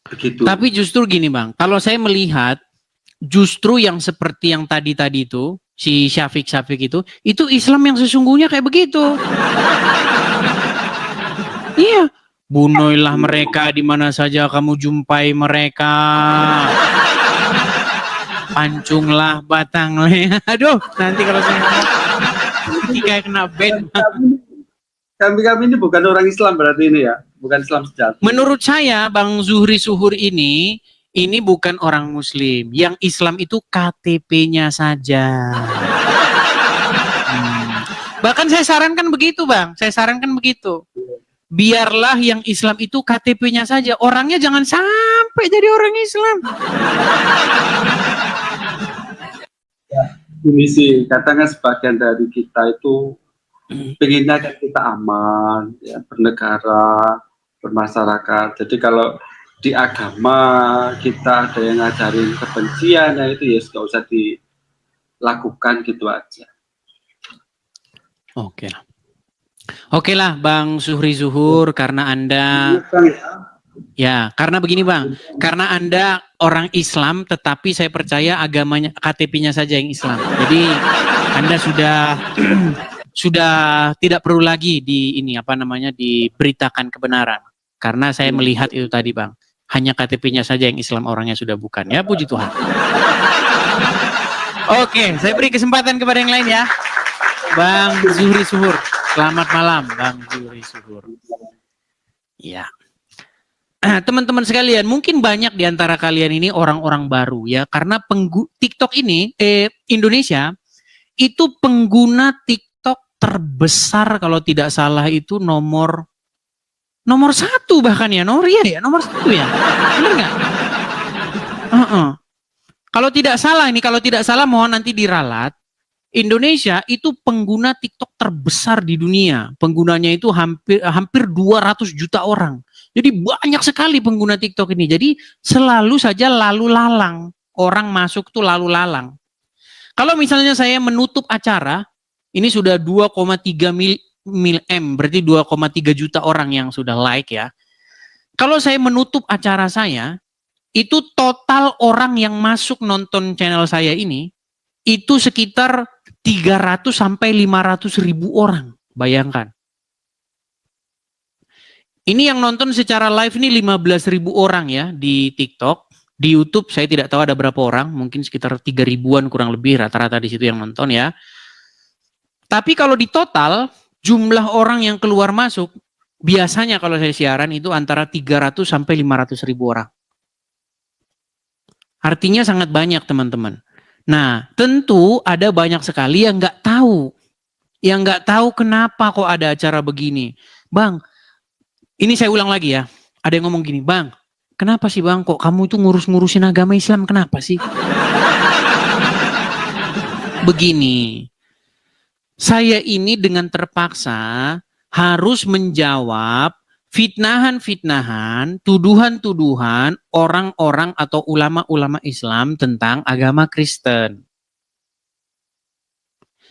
begitu. Tapi justru gini, Bang, kalau saya melihat justru yang seperti yang tadi itu si Syafiq itu Islam yang sesungguhnya kayak begitu. Iya, bunuhlah mereka di mana saja kamu jumpai mereka. Pancunglah batang leher. Aduh, nanti kalau saya ngomong kayak kena ban. Kami ini bukan orang Islam berarti ini ya, bukan Islam sejati. Menurut saya, Bang Zuhri Suhur ini Ini bukan orang Muslim. Yang Islam itu KTP-nya saja. Bahkan saya sarankan begitu, Bang. Saya sarankan begitu. Biarlah yang Islam itu KTP-nya saja. Orangnya jangan sampai jadi orang Islam. Ini sih, kadang sebagian dari kita itu pengennya kan kita aman, ya, bernegara, bermasyarakat. Jadi kalau di agama kita ada yang ngajarin kebencian, ya itu ya nggak usah dilakukan gitu aja. Oke lah. Oke lah, Bang Zuhri Zuhur, karena Anda ya, karena begini Bang, karena Anda orang Islam, tetapi saya percaya agamanya KTP-nya saja yang Islam. Jadi Anda sudah tidak perlu lagi diberitakan kebenaran, karena saya melihat itu tadi Bang, hanya KTP-nya saja yang Islam, orangnya sudah bukan. Ya puji Tuhan. Oke, saya beri kesempatan kepada yang lain ya. Bang Zuhri Zuhur, selamat malam Bang Zuhri Zuhur. Ya. Teman-teman sekalian, mungkin banyak di antara kalian ini orang-orang baru ya, karena TikTok ini Indonesia itu pengguna TikTok terbesar kalau tidak salah itu nomor 1 bahkan ya, nomor 1 ya, benar nggak? Kalau tidak salah mohon nanti diralat. Indonesia itu pengguna TikTok terbesar di dunia. Penggunanya itu hampir 200 juta orang. Jadi banyak sekali pengguna TikTok ini. Jadi selalu saja lalu lalang. Orang masuk tuh lalu lalang. Kalau misalnya saya menutup acara, ini sudah 2,3 M, berarti 2,3 juta orang yang sudah like ya. Kalau saya menutup acara saya, itu total orang yang masuk nonton channel saya ini, itu sekitar 300 sampai 500 ribu orang. Bayangkan. Ini yang nonton secara live ini 15 ribu orang ya di TikTok. Di YouTube saya tidak tahu ada berapa orang. Mungkin sekitar 3 ribuan kurang lebih rata-rata di situ yang nonton ya. Tapi kalau di total jumlah orang yang keluar masuk, biasanya kalau saya siaran itu antara 300 sampai 500 ribu orang. Artinya sangat banyak teman-teman. Nah, tentu ada banyak sekali yang nggak tahu. Yang nggak tahu kenapa kok ada acara begini. Bang, ini saya ulang lagi ya. Ada yang ngomong gini, Bang, kenapa sih Bang kok kamu itu ngurus-ngurusin agama Islam, kenapa sih? Begini, saya ini dengan terpaksa harus menjawab fitnahan-fitnahan, tuduhan-tuduhan orang-orang atau ulama-ulama Islam tentang agama Kristen.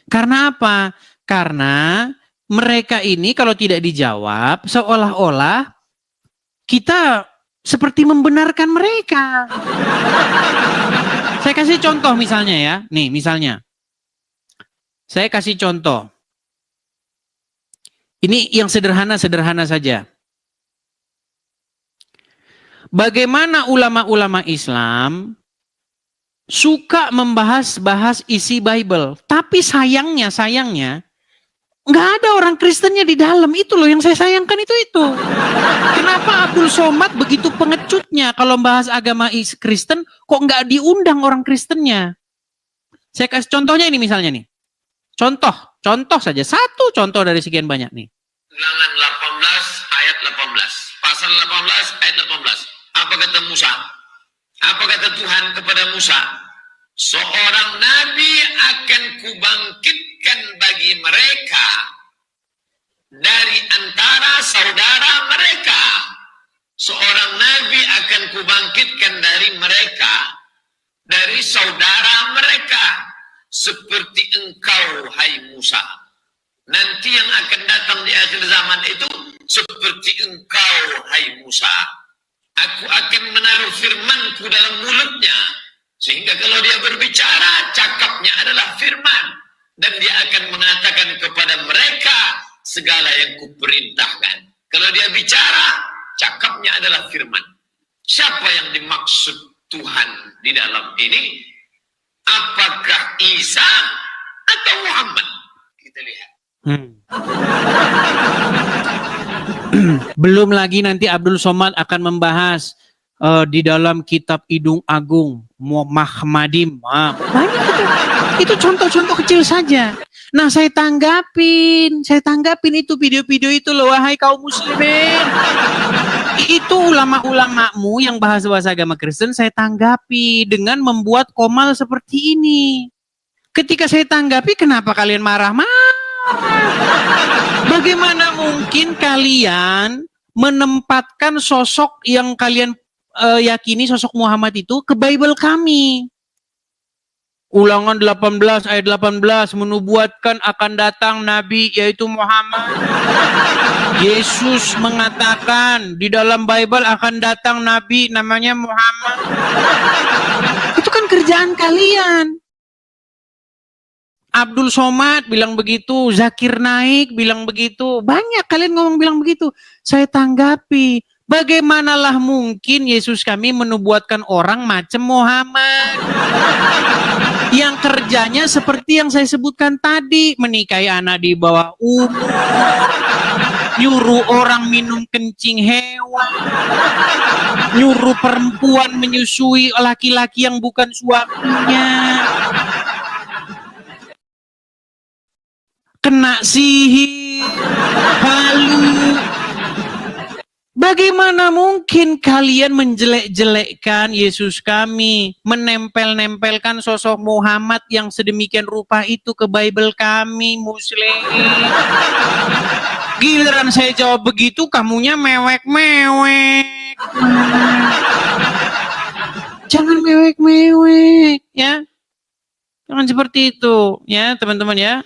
Karena apa? Karena mereka ini kalau tidak dijawab, seolah-olah kita seperti membenarkan mereka. Saya kasih contoh misalnya ya. Nih misalnya. Saya kasih contoh. Ini yang sederhana-sederhana saja. Bagaimana ulama-ulama Islam suka membahas-bahas isi Bible. Tapi sayangnya, nggak ada orang Kristennya di dalam. Itu loh yang saya sayangkan itu. Kenapa Abdul Somad begitu pengecutnya kalau membahas agama Kristen, kok nggak diundang orang Kristennya? Saya kasih contohnya ini misalnya nih. Contoh saja. Satu contoh dari sekian banyak nih. Ulangan 18 ayat 18. Pasal 18 ayat 18. Apa kata Musa? Apa kata Tuhan kepada Musa? Seorang nabi akan kubangkitkan bagi mereka dari antara saudara mereka. Seorang nabi akan kubangkitkan dari mereka, dari saudara mereka, seperti engkau, hai Musa. Nanti yang akan datang di akhir zaman itu seperti engkau, hai Musa. Aku akan menaruh firmanku dalam mulutnya, sehingga kalau dia berbicara, cakapnya adalah firman. Dan dia akan mengatakan kepada mereka segala yang kuperintahkan. Kalau dia bicara, cakapnya adalah firman. Siapa yang dimaksud Tuhan di dalam ini? Apakah Isa atau Muhammad? Kita lihat. Belum lagi nanti Abdul Somad akan membahas di dalam kitab Idung Agung Mahmadim. Banyak itu contoh-contoh kecil saja. Nah, saya tanggapin itu video-video itu loh, wahai kaum muslimin. Itu ulama-ulamamu yang bahasa agama Kristen saya tanggapi dengan membuat komal seperti ini. Ketika saya tanggapi, kenapa kalian marah-marah? Bagaimana mungkin kalian menempatkan sosok yang kalian yakini sosok Muhammad itu ke Bible kami? Ulangan 18 ayat 18 menubuatkan akan datang Nabi yaitu Muhammad. Yesus mengatakan di dalam Bible akan datang Nabi namanya Muhammad. Itu kan kerjaan kalian. Abdul Somad bilang begitu, Zakir Naik bilang begitu, banyak kalian ngomong bilang begitu. Saya tanggapi, bagaimanalah mungkin Yesus kami menubuatkan orang macam Muhammad yang kerjanya seperti yang saya sebutkan tadi, menikahi anak di bawah umur, nyuruh orang minum kencing hewan, nyuruh perempuan menyusui laki-laki yang bukan suaminya, kena sihir, halu. Bagaimana mungkin kalian menjelek-jelekkan Yesus kami, menempel-nempelkan sosok Muhammad yang sedemikian rupa itu ke Bible kami, Muslim? Giliran saya jawab begitu, kamunya mewek-mewek. Jangan mewek-mewek, ya. Jangan seperti itu, ya teman-teman ya.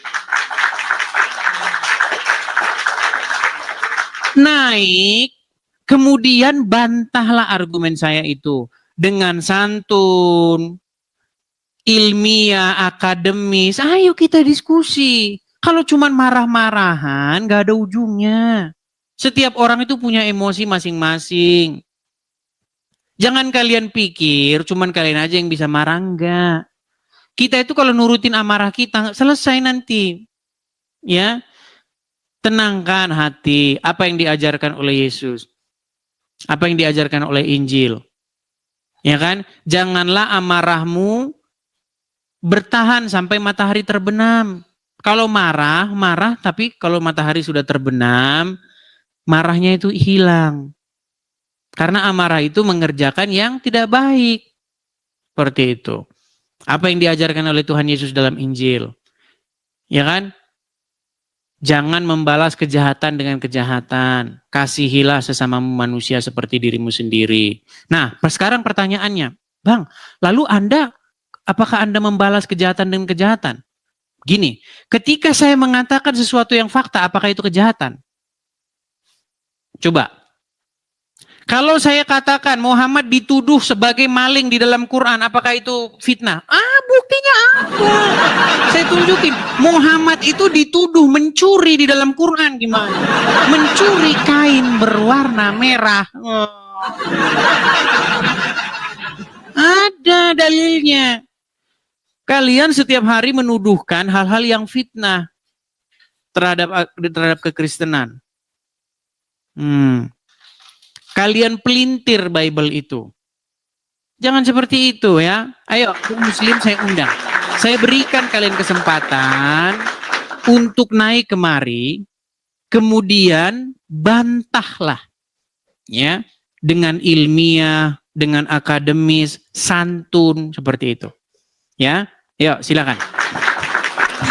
Naik, kemudian bantahlah argumen saya itu dengan santun, ilmiah, akademis. Ayo kita diskusi. Kalau cuman marah-marahan gak ada ujungnya. Setiap orang itu punya emosi masing-masing. Jangan kalian pikir cuman kalian aja yang bisa marah, enggak. Kita itu kalau nurutin amarah kita selesai nanti. Ya. Tenangkan hati, apa yang diajarkan oleh Yesus, apa yang diajarkan oleh Injil, ya kan? Janganlah amarahmu bertahan sampai matahari terbenam. Kalau marah, tapi kalau matahari sudah terbenam, marahnya itu hilang. Karena amarah itu mengerjakan yang tidak baik. Seperti itu. Apa yang diajarkan oleh Tuhan Yesus dalam Injil, ya kan? Jangan membalas kejahatan dengan kejahatan. Kasihilah sesama manusia seperti dirimu sendiri. Nah, sekarang pertanyaannya, Bang, lalu apakah Anda membalas kejahatan dengan kejahatan? Gini, ketika saya mengatakan sesuatu yang fakta, apakah itu kejahatan? Coba. Kalau saya katakan Muhammad dituduh sebagai maling di dalam Quran, apakah itu fitnah? Buktinya apa? Saya tunjukin. Muhammad itu dituduh mencuri di dalam Quran, gimana? Mencuri kain berwarna merah. Ada dalilnya. Kalian setiap hari menuduhkan hal-hal yang fitnah terhadap kekristenan. Kalian pelintir Bible itu. Jangan seperti itu ya. Ayo, Muslim saya undang. Saya berikan kalian kesempatan untuk naik kemari, kemudian bantahlah ya dengan ilmiah, dengan akademis, santun seperti itu. Ya, yuk silakan.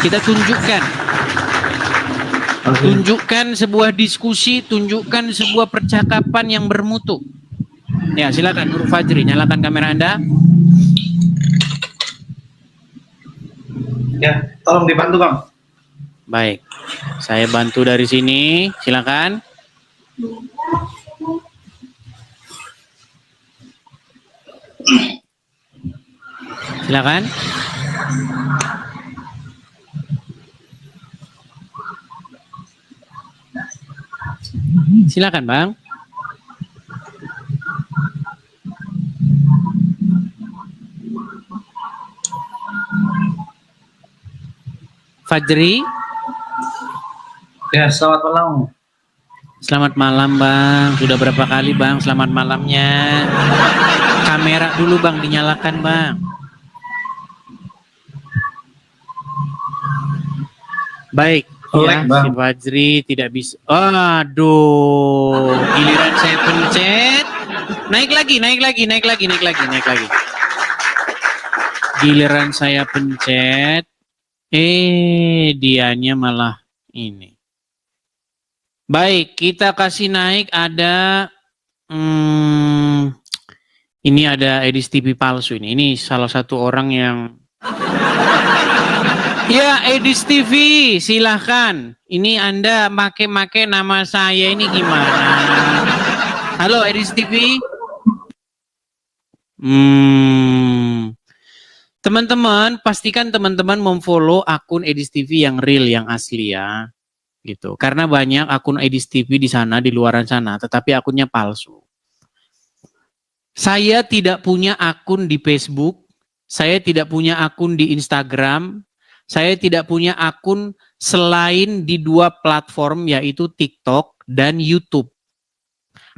Kita tunjukkan. Tunjukkan sebuah diskusi, tunjukkan sebuah percakapan yang bermutu. Ya, silakan Nur Fajri, nyalakan kamera Anda. Ya, tolong dibantu, Bang. Baik. Saya bantu dari sini, silakan. Silakan. Silakan, Bang. Fajri. Ya, selamat malam. Selamat malam Bang. Sudah berapa kali Bang selamat malamnya? Kamera dulu Bang dinyalakan Bang. Baik, ya, Bang. si Fajri tidak bisa. Aduh, giliran saya pencet. Naik lagi. Giliran saya pencet, dianya malah ini. Baik, kita kasih naik ada ini ada Edis TV palsu ini. Ini salah satu orang yang ya, Edis TV, silahkan. Ini Anda make nama saya ini gimana? Halo Edis TV. Teman-teman, pastikan teman-teman memfollow akun Edis TV yang real, yang asli ya. Gitu. Karena banyak akun Edis TV di sana, di luaran sana, tetapi akunnya palsu. Saya tidak punya akun di Facebook, saya tidak punya akun di Instagram, saya tidak punya akun selain di 2 platform yaitu TikTok dan YouTube.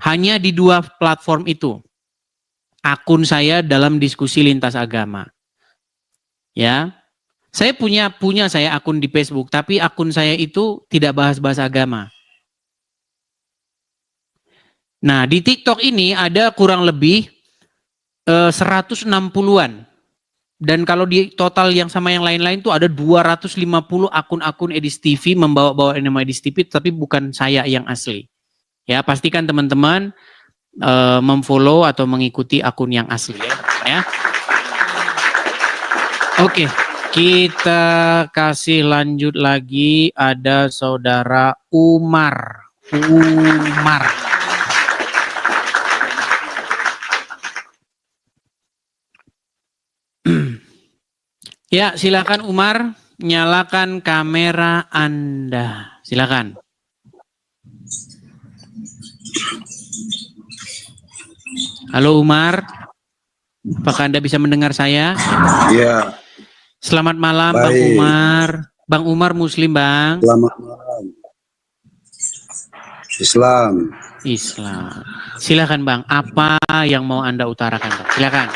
Hanya di 2 platform itu. Akun saya dalam diskusi lintas agama. Ya. Saya punya saya akun di Facebook, tapi akun saya itu tidak bahas-bahas agama. Nah, di TikTok ini ada kurang lebih 160-an. Dan kalau di total yang sama yang lain-lain tuh ada 250 akun-akun Edis TV membawa-bawa nama Edis TV, tapi bukan saya yang asli. Ya, pastikan teman-teman memfollow atau mengikuti akun yang asli ya. Oke, kita kasih lanjut lagi. Ada saudara Umar. Ya, silakan Umar, nyalakan kamera Anda. Silakan. Halo Umar, apakah Anda bisa mendengar saya? Iya. Selamat malam Baik. Bang Umar. Bang Umar Muslim Bang. Selamat malam. Islam. Silakan Bang, apa yang mau Anda utarakan Bang? Silakan.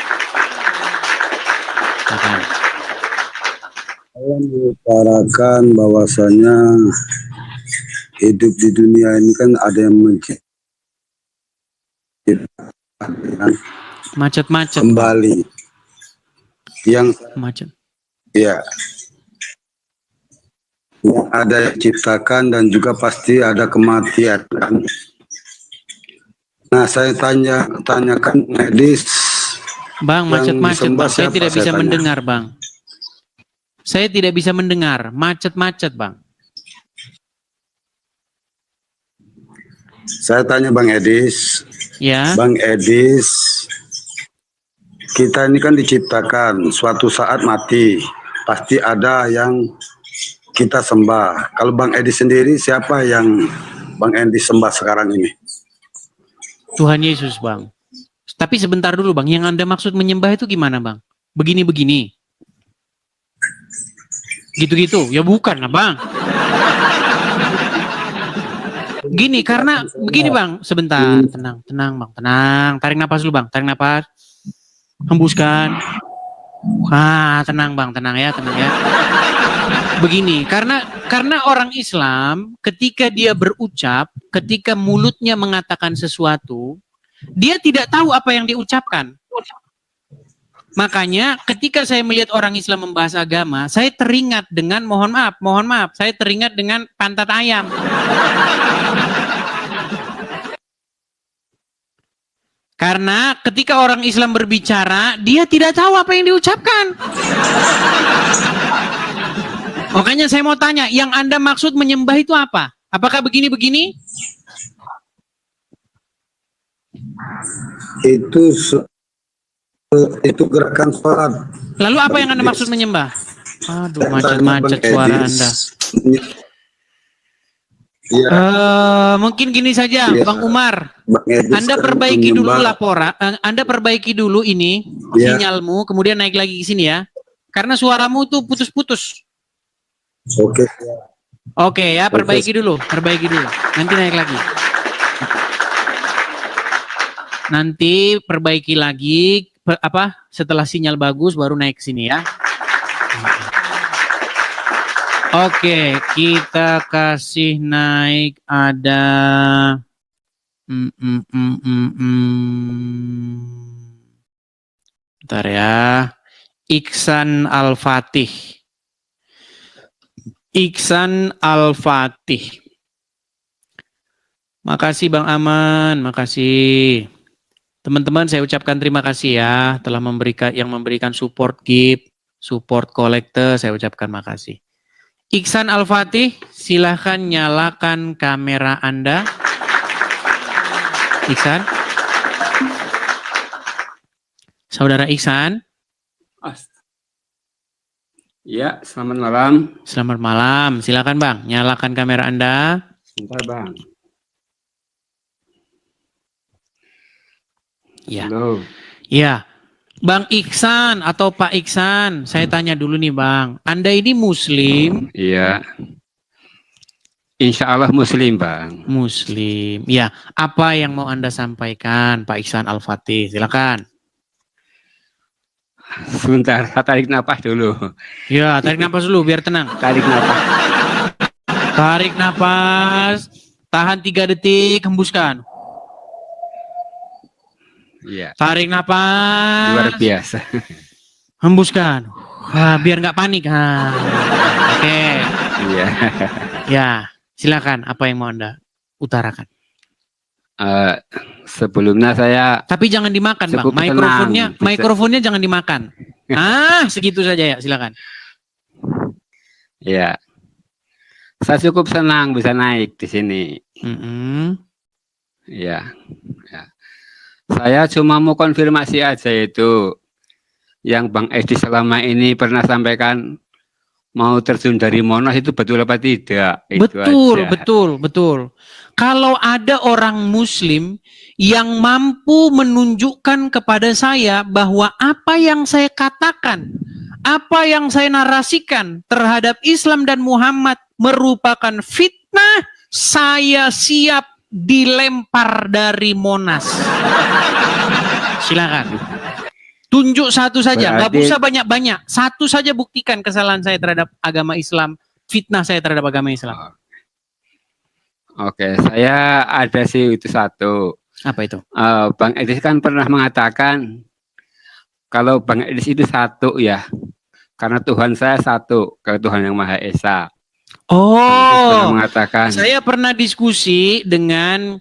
Saya mengutarakan bahwasanya hidup di dunia ini kan ada yang menciptakan Macet-macet. kembali. Yang Macet. ya, yang ada yang diciptakan dan juga pasti ada kematian. Nah, saya tanyakan medis. Bang, Yang macet-macet disembah Bang. Saya siapa, tidak saya bisa tanya? mendengar Bang. Saya tidak bisa mendengar. Macet-macet Bang. Saya tanya Bang Edis. Ya. Bang Edis, kita ini kan diciptakan, suatu saat mati. Pasti ada yang kita sembah. Kalau Bang Edis sendiri, siapa yang Bang Edis sembah sekarang ini? Tuhan Yesus Bang. Tapi sebentar dulu Bang, yang Anda maksud menyembah itu gimana Bang? Begini-begini. Gitu-gitu, ya bukan lah Bang. Gini, karena begini Bang, sebentar, tenang Bang, tenang. Tarik napas dulu Bang, tarik napas. Hembuskan. Tenang Bang, tenang ya. Begini, karena orang Islam ketika dia berucap, ketika mulutnya mengatakan sesuatu, dia tidak tahu apa yang diucapkan. Makanya ketika saya melihat orang Islam membahas agama, saya teringat dengan mohon maaf, saya teringat dengan pantat ayam. Karena ketika orang Islam berbicara, dia tidak tahu apa yang diucapkan. Makanya saya mau tanya, yang Anda maksud menyembah itu apa? Apakah begini-begini? Itu gerakan sholat. Lalu apa yang Anda maksud menyembah? Aduh, macet-macet suara Anda. Ya, Mungkin gini saja, Ya. Bang Umar. Bang Edis Anda kan perbaiki dulu menyembah. laporan, Anda perbaiki dulu ini Ya. sinyalmu, kemudian naik lagi ke sini ya. Karena suaramu tuh putus-putus. Oke. Oke ya, perbaiki dulu. Nanti naik lagi. Nanti perbaiki lagi setelah sinyal bagus baru naik ke sini ya. Oke, kita kasih naik ada Bentar ya. Iksan Al-Fatih. Iksan Al-Fatih. Makasih Bang Aman, makasih. Teman-teman saya ucapkan terima kasih ya telah memberikan support gift, support kolektor, saya ucapkan makasih. Iksan Al-Fatih, silahkan nyalakan kamera Anda. Iksan. Saudara Iksan. Ya, selamat malam. Selamat malam. Silakan Bang, nyalakan kamera Anda. Sebentar Bang. Ya. Halo. Ya. Bang Iksan atau Pak Iksan, saya tanya dulu nih Bang. Anda ini Muslim? Iya. Insya Allah Muslim Bang. Muslim. Ya. Apa yang mau Anda sampaikan Pak Iksan Al-Fatih? Silakan. Sebentar, saya tarik napas dulu. Ya, tarik napas dulu biar tenang. Tarik napas. Tarik napas. Tahan 3 detik, hembuskan. Iya. Tarik napas. Luar biasa. Hembuskan. Biar nggak panik. Oke. Iya. Ya, silakan. Apa yang mau Anda utarakan? Sebelumnya saya Tapi jangan dimakan, Bang. cukup senang bisa- Mikrofonnya jangan dimakan. Segitu saja ya, silakan. ya. Saya cukup senang bisa naik di sini. Ya. Ya. Saya cuma mau konfirmasi aja itu yang Bang Edi selama ini pernah sampaikan mau terjun dari Monas itu betul apa tidak? Itu Betul, aja. betul. Kalau ada orang Muslim yang mampu menunjukkan kepada saya bahwa apa yang saya katakan, apa yang saya narasikan terhadap Islam dan Muhammad merupakan fitnah, saya siap dilempar dari Monas. Silakan. Tunjuk satu saja, nggak Berarti- usah banyak-banyak. Satu saja buktikan kesalahan saya terhadap agama Islam, fitnah saya terhadap agama Islam. Oke, saya ada sih itu satu. Apa itu? Bang Edis kan pernah mengatakan kalau Bang Edis itu satu ya, karena Tuhan saya satu, ke Tuhan yang Maha Esa. Bang Edis pernah mengatakan. Saya pernah diskusi dengan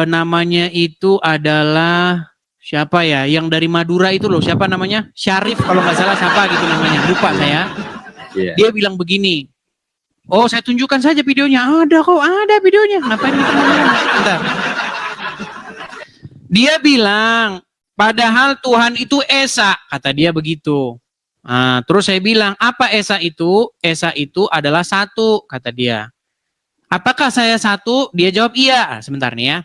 namanya itu adalah siapa ya? Yang dari Madura itu loh, siapa namanya? Syarif kalau nggak salah siapa gitu namanya, lupa saya. Iya. Dia bilang begini. Oh, saya tunjukkan saja videonya. Ada kok, ada videonya. Ngapain kita ngomong? Bentar. Dia bilang, padahal Tuhan itu Esa, kata dia begitu. Nah, terus saya bilang, apa Esa itu? Esa itu adalah satu, kata dia. Apakah saya satu? Dia jawab iya. Sebentar nih ya.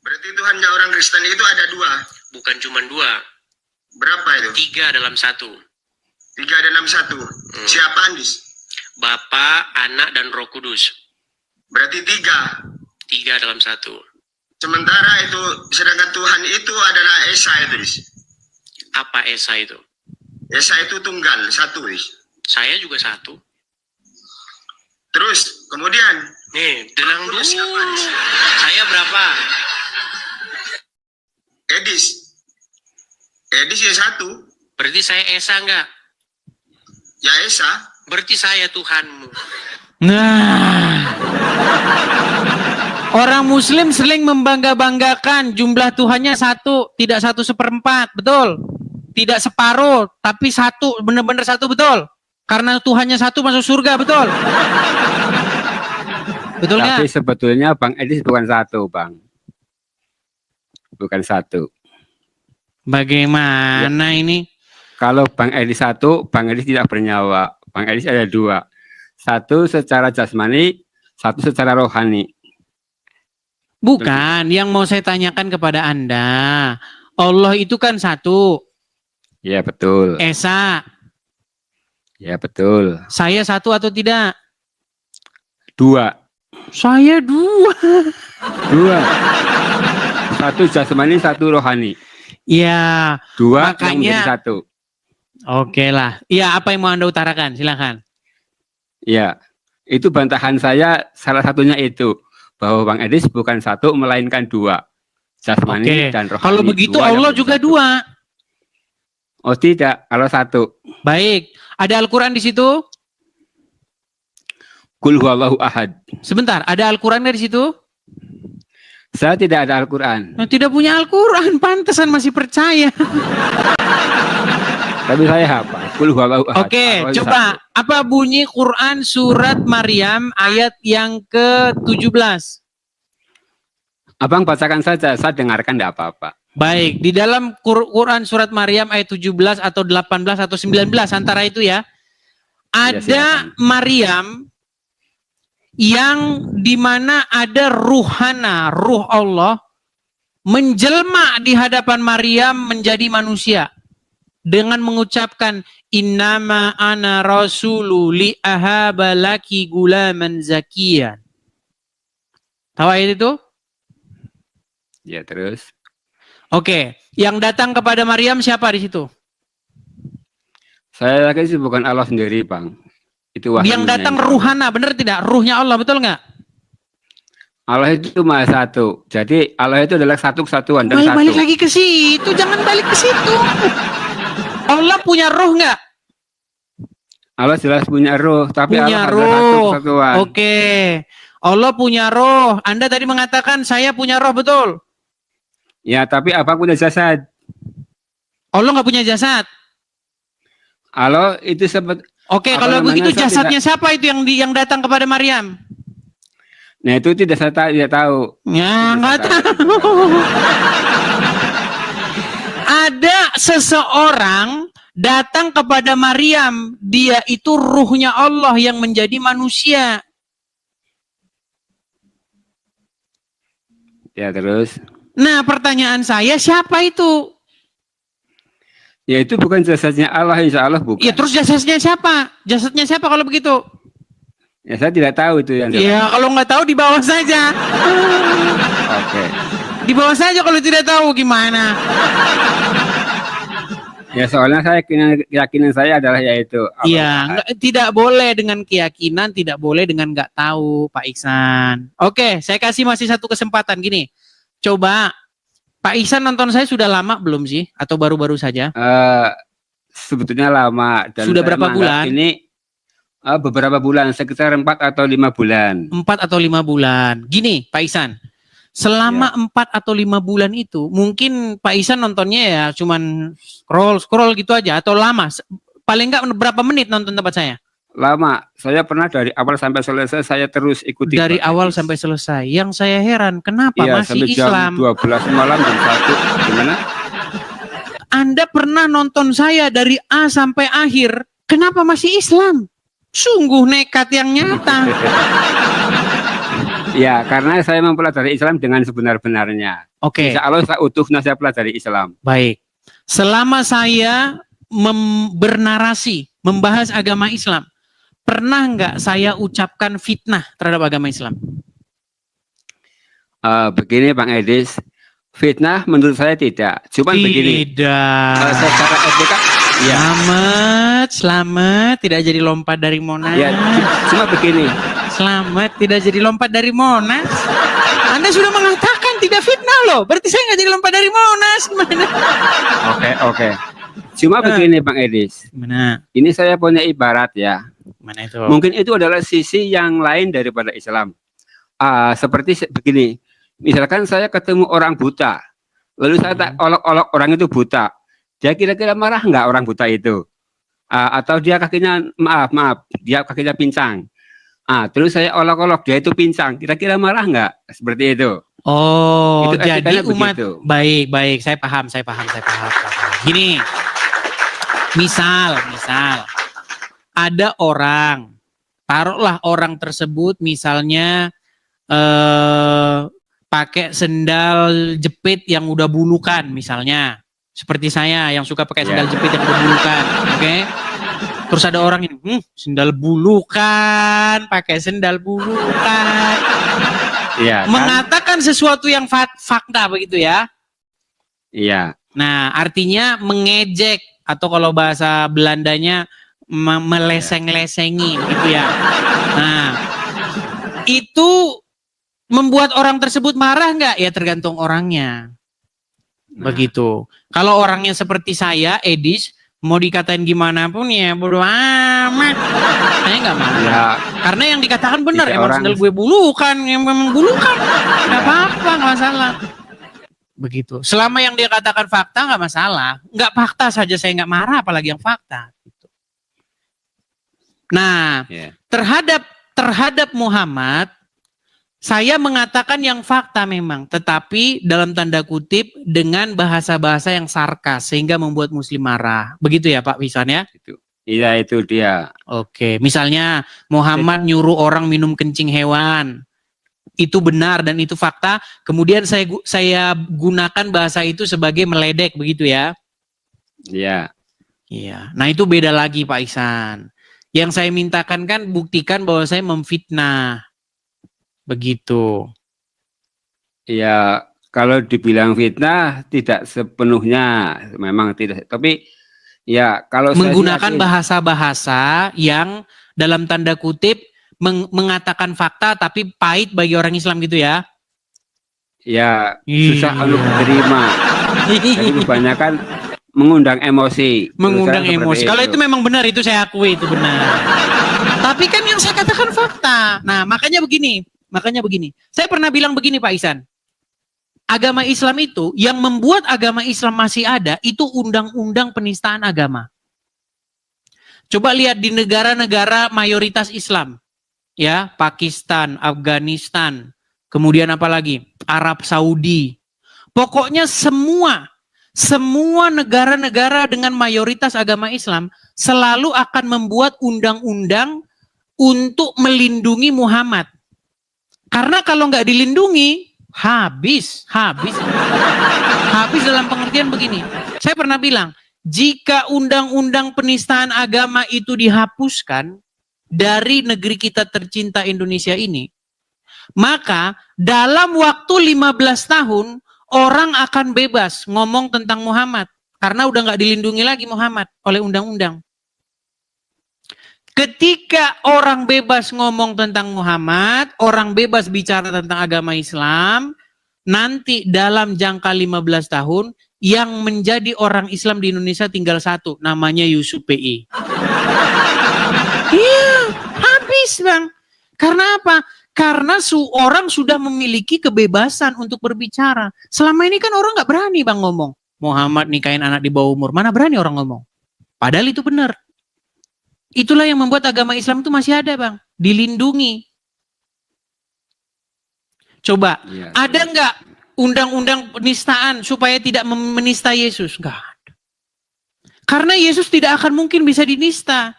Berarti Tuhannya orang Kristen itu ada 2. Bukan cuma 2, Berapa itu? 3 dalam 1. 3 dalam 1. Siapa Andis? Bapa, Anak, dan Roh Kudus. Berarti 3. 3 dalam 1. Sementara itu, sedangkan Tuhan itu adalah Esa itu, Dis. Apa Esa itu? Esa itu tunggal, 1, Dis. Saya juga 1. Terus, kemudian, Nih, tenang dulu. Siapa, Dis? Saya berapa? Edis. Edis ya 1. Berarti saya Esa enggak? Ya Esa. Berarti saya Tuhanmu. Nah, orang Muslim sering membangga-banggakan jumlah Tuhannya 1, tidak 1/4, betul? Tidak separuh, tapi 1, benar-benar 1, betul? Karena Tuhannya 1 masuk surga, betul? Betul nggak? Tapi sebetulnya Bang Edis bukan satu, Bang. Bukan satu. Bagaimana ini? Kalau Bang Edis satu, Bang Edis tidak bernyawa. Bang Edis ada 2. 1 secara jasmani, 1 secara rohani. Bukan, yang mau saya tanyakan kepada Anda. Allah itu kan 1, Ya betul. Esa. Ya betul. Saya 1 atau tidak? 2. Saya 2. Dua. Satu jasmani, satu rohani. Ya, Dua yang makanya. menjadi satu. Oke lah. Ya, apa yang mau Anda utarakan? Silakan. Ya, itu bantahan saya salah satunya itu. Bahwa Bang Edis bukan satu, melainkan 2. Jasmani Oke. dan rohani. Kalau begitu 2 yang Allah menjadi juga satu. 2. Oh tidak, kalau 1. Baik. Ada Al-Quran di situ? Qul huwallahu ahad. Sebentar, ada Al-Qurannya di situ? Saya tidak ada Al-Quran. Nah, tidak punya Al-Quran, pantesan masih percaya. Tapi saya hafal. Qul huwallahu ahad. Oke, Allah coba. satu. Apa bunyi Quran surat Maryam ayat yang ke-17? Abang bacakan saja, saya dengarkan tidak apa-apa. Baik, di dalam Quran surat Maryam ayat 17 atau 18 atau 19 antara itu ya. Ada silakan. Maryam yang dimana ada ruhana, ruh Allah menjelma di hadapan Maryam menjadi manusia dengan mengucapkan innama ana rasulu li ahaba laki gulaman zakiyan. Tahu ayat itu? Ya terus. Oke, yang datang kepada Maryam siapa di situ? Saya yakin sih bukan Allah sendiri, Bang. Itu wahyu. Yang datang ruhana, benar tidak? Ruhnya Allah, betul nggak? Allah itu maha satu. Jadi Allah itu adalah satu kesatuan dan satu. Balik lagi ke situ, jangan balik ke situ. Allah punya roh nggak? Allah jelas punya roh, tapi Punya Allah adalah satu roh. kesatuan. Oke, Allah punya roh. Anda tadi mengatakan saya punya roh, betul? Ya, tapi apa punya jasad? Allah nggak punya jasad. Allah itu sempat. Oke, Apa kalau namanya, begitu saya jasadnya siapa itu yang datang kepada Maryam? Nah itu tidak tidak tahu. Ya, nggak tahu. Ada seseorang datang kepada Maryam, dia itu ruhnya Allah yang menjadi manusia. Ya terus. Nah, pertanyaan saya, siapa itu? Ya itu bukan jasadnya Allah, insya Allah bukan. Ya, terus jasadnya siapa? Jasadnya siapa kalau begitu? Ya saya tidak tahu itu yang. Ya, kalau nggak tahu di bawah saja. Oke. Di bawah saja kalau tidak tahu gimana? Ya soalnya saya keyakinan saya adalah yaitu. Iya, tidak boleh dengan keyakinan, tidak boleh dengan nggak tahu, Pak Iksan. Oke, saya kasih masih satu kesempatan gini. Coba, Pak Iksan nonton saya sudah lama belum sih? Atau baru-baru saja? Sebetulnya lama. Dan Sudah saya berapa menganggap bulan? Ini beberapa bulan, sekitar 4 atau 5 bulan. 4 atau 5 bulan. Gini, Pak Iksan. Selama 4 atau 5 bulan itu, mungkin Pak Iksan nontonnya ya cuman scroll gitu aja atau lama. Paling nggak berapa menit nonton tempat saya? Lama. Saya pernah dari awal sampai selesai saya terus ikuti. Dari awal sampai selesai. Yang saya heran, kenapa iya, masih sampai Islam? jam 12 malam jam 1. Gimana? Anda pernah nonton saya dari A sampai akhir, kenapa masih Islam? Sungguh nekat yang nyata. Ya, karena saya mempelajari Islam dengan sebenar-benarnya. Oke, Insya Allah saya utuhnya saya pelajari Islam. baik. Selama saya bernarasi, membahas agama Islam, pernah nggak saya ucapkan fitnah terhadap agama Islam? Begini Bang Edis, fitnah menurut saya tidak. Cuman begini. Tidak. Secara etika, ya. Selamat, tidak jadi lompat dari Monas. Ya, cuma begini. Selamat, tidak jadi lompat dari Monas. Anda sudah mengatakan tidak fitnah loh, berarti saya nggak jadi lompat dari Monas. Gimana? Oke. Cuma begini Bang Edis. Gimana? Ini saya punya ibarat ya. Mana itu? Mungkin itu adalah sisi yang lain daripada Islam. Seperti begini. Misalkan saya ketemu orang buta, lalu saya tak olok-olok orang itu buta. Dia kira-kira marah nggak orang buta itu? Atau dia kakinya, maaf, dia kakinya pincang. Terus saya olok-olok, dia itu pincang. Kira-kira marah nggak? Seperti itu. Oh, Itu jadi etikanya umat begitu. baik, saya paham. Gini, misal ada orang, taruhlah orang tersebut misalnya pakai sendal jepit yang udah bulukan misalnya, seperti saya yang suka pakai sendal jepit yang udah bulukan, oke? Terus ada orang ini, sendal bulu kan, pakai sendal bulu kan. Iya, kan? Mengatakan sesuatu yang fakta begitu ya. Iya. Nah, artinya mengejek atau kalau bahasa Belandanya meleseng-lesengi gitu ya. Nah, itu membuat orang tersebut marah nggak? Ya tergantung orangnya. Begitu. Kalau orangnya seperti saya, Edis, mau dikatain gimana pun ya bodo amat. Saya nggak marah. Ya, Karena yang dikatakan benar, Tiga emang orang. sendal gue bulukan, emang bulukan. Nggak apa-apa, nggak masalah. Begitu. Selama yang dia katakan fakta nggak masalah. Nggak fakta saja saya nggak marah, apalagi yang fakta. Gitu. Nah, ya. terhadap Muhammad, saya mengatakan yang fakta memang, tetapi dalam tanda kutip dengan bahasa-bahasa yang sarkas sehingga membuat Muslim marah. Begitu ya Pak Wisan ya? Iya, itu dia. Oke, misalnya Muhammad nyuruh orang minum kencing hewan. Itu benar dan itu fakta. Kemudian saya gunakan bahasa itu sebagai meledek, begitu ya? Iya. Iya. Nah, itu beda lagi Pak Ihsan. Yang saya mintakan kan buktikan bahwa saya memfitnah. Begitu. Ya, kalau dibilang fitnah tidak sepenuhnya, memang tidak. Tapi ya kalau Menggunakan saya bahasa-bahasa yang dalam tanda kutip mengatakan fakta tapi pahit bagi orang Islam gitu ya. ya Iya. susah untuk diterima. Jadi kebanyakan mengundang emosi. Mengundang Menurut saya emosi. seperti Kalau itu memang benar, itu saya akui itu benar. Tapi kan yang saya katakan fakta. Nah, makanya begini. Saya pernah bilang begini Pak Ihsan. Agama Islam itu, yang membuat agama Islam masih ada, itu undang-undang penistaan agama. Coba lihat di negara-negara mayoritas Islam. Ya, Pakistan, Afghanistan, kemudian apa lagi? Arab Saudi. Pokoknya semua negara-negara dengan mayoritas agama Islam selalu akan membuat undang-undang untuk melindungi Muhammad. Karena kalau nggak dilindungi, habis dalam pengertian begini. Saya pernah bilang, jika undang-undang penistaan agama itu dihapuskan dari negeri kita tercinta Indonesia ini, maka dalam waktu 15 tahun orang akan bebas ngomong tentang Muhammad. Karena udah nggak dilindungi lagi Muhammad oleh undang-undang. Ketika orang bebas ngomong tentang Muhammad, orang bebas bicara tentang agama Islam, nanti dalam jangka 15 tahun, yang menjadi orang Islam di Indonesia tinggal satu, namanya Yusuf PI. Iya, habis Bang. Karena apa? Karena orang sudah memiliki kebebasan untuk berbicara. Selama ini kan orang nggak berani Bang ngomong. Muhammad nikahin anak di bawah umur, mana berani orang ngomong. Padahal itu benar. Itulah yang membuat agama Islam itu masih ada Bang. Dilindungi. Coba, Ya, ada nggak undang-undang penistaan supaya tidak menista Yesus? Nggak ada. Karena Yesus tidak akan mungkin bisa dinista.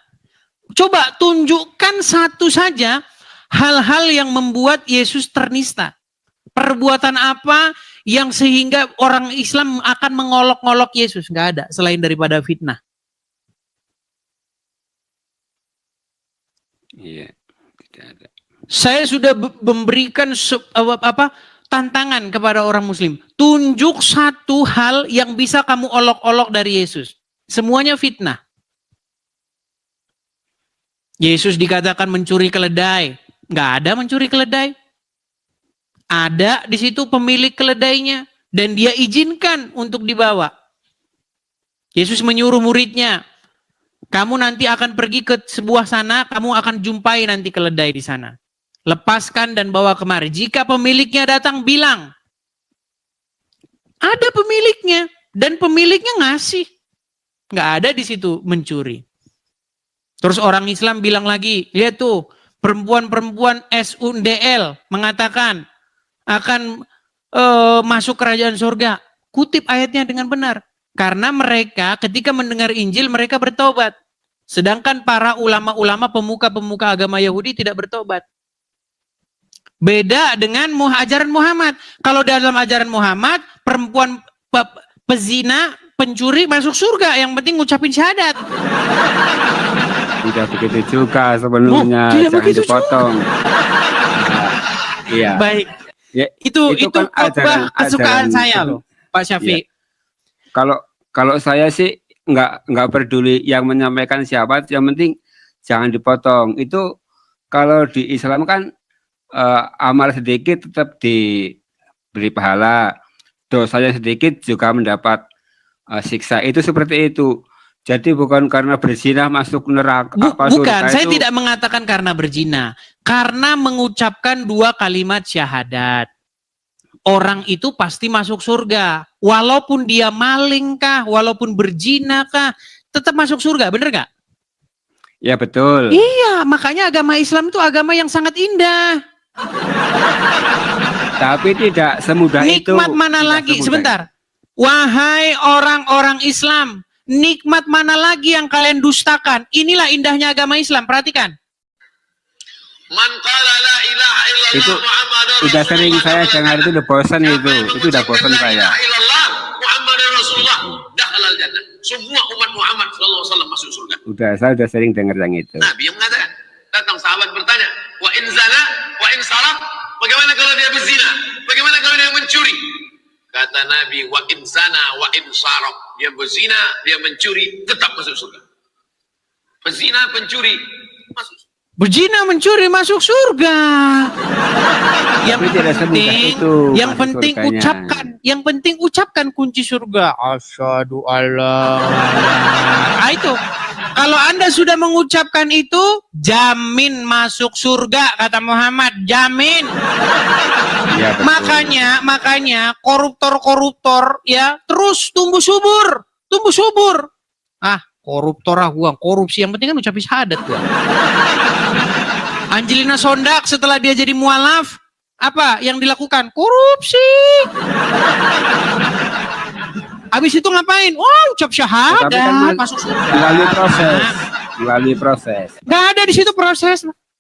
Coba tunjukkan satu saja hal-hal yang membuat Yesus ternista. Perbuatan apa yang sehingga orang Islam akan mengolok-olok Yesus? Nggak ada, selain daripada fitnah. Iya, tidak ada. Saya sudah memberikan tantangan kepada orang Muslim. Tunjuk satu hal yang bisa kamu olok-olok dari Yesus. Semuanya fitnah. Yesus dikatakan mencuri keledai. Nggak ada mencuri keledai. Ada di situ pemilik keledainya. Dan dia izinkan untuk dibawa. Yesus menyuruh muridnya. Kamu nanti akan pergi ke sebuah sana, kamu akan jumpai nanti keledai di sana. Lepaskan dan bawa kemari. Jika pemiliknya datang, bilang. Ada pemiliknya. Dan pemiliknya ngasih. Nggak ada di situ mencuri. Terus orang Islam bilang lagi, lihat tuh, perempuan-perempuan SUNDL mengatakan akan masuk kerajaan surga. Kutip ayatnya dengan benar. Karena mereka ketika mendengar Injil mereka bertobat. Sedangkan para ulama-ulama pemuka-pemuka agama Yahudi tidak bertobat. Beda dengan ajaran Muhammad. Kalau dalam ajaran Muhammad, perempuan pezina, pencuri masuk surga. Yang penting ngucapin syahadat. Tidak begitu juga sebenarnya, tidak jangan begitu dipotong. Nah, iya. Baik. Ya, Itu kan khotbah kesukaan ajaran- saya loh, Pak Syafiq. Kalau saya sih nggak peduli yang menyampaikan siapa, yang penting jangan dipotong. Itu kalau di Islam kan amal sedikit tetap diberi pahala, dosanya sedikit juga mendapat siksa. Itu seperti itu. Jadi bukan karena berzina masuk neraka. Bukan, saya tidak mengatakan karena berzina, karena mengucapkan 2 kalimat syahadat. Orang itu pasti masuk surga, walaupun dia maling kah, walaupun berzina kah, tetap masuk surga, bener gak? Ya betul. Iya, makanya agama Islam itu agama yang sangat indah. Tapi tidak semudah itu. Nikmat mana Tidak lagi? semudah Sebentar. Wahai orang-orang Islam, nikmat mana lagi yang kalian dustakan? Inilah indahnya agama Islam. Perhatikan. Man qala la ilaha illallah Itu Muhammadur udah sering saya dengar, itu udah bosan itu. Itu udah bosan La saya. ilaha illallah Muhammadur Rasulullah dakhalal jannah. Semua umat Muhammad sallallahu alaihi wasallam masuk surga. Saya udah sering dengar yang itu. Nabi yang mengatakan, datang sahabat bertanya, wa in zana, wa in saraq, bagaimana kalau dia berzina? Bagaimana kalau dia mencuri? Kata Nabi, wa in zana, wa in saraq, dia berzina, dia mencuri, tetap masuk surga. Berzina, pencuri, masuk surga. Berzina, mencuri, masuk surga. Yang Tapi tidak semudah penting, itu yang masuk penting surganya. ucapkan kunci surga. Asyhadu alla. Itu. Kalau Anda sudah mengucapkan itu, jamin masuk surga, kata Muhammad, jamin. Ya, betul. Makanya koruptor ya terus tumbuh subur. Ah, koruptor gua, korupsi, yang penting kan ucapin syahadat gua. Angelina Sondak setelah dia jadi mualaf, apa yang dilakukan? Korupsi. Habis itu ngapain? Ucap syahadat, Tetapi kan masuk surga. Melalui proses. Gak ada di situ proses.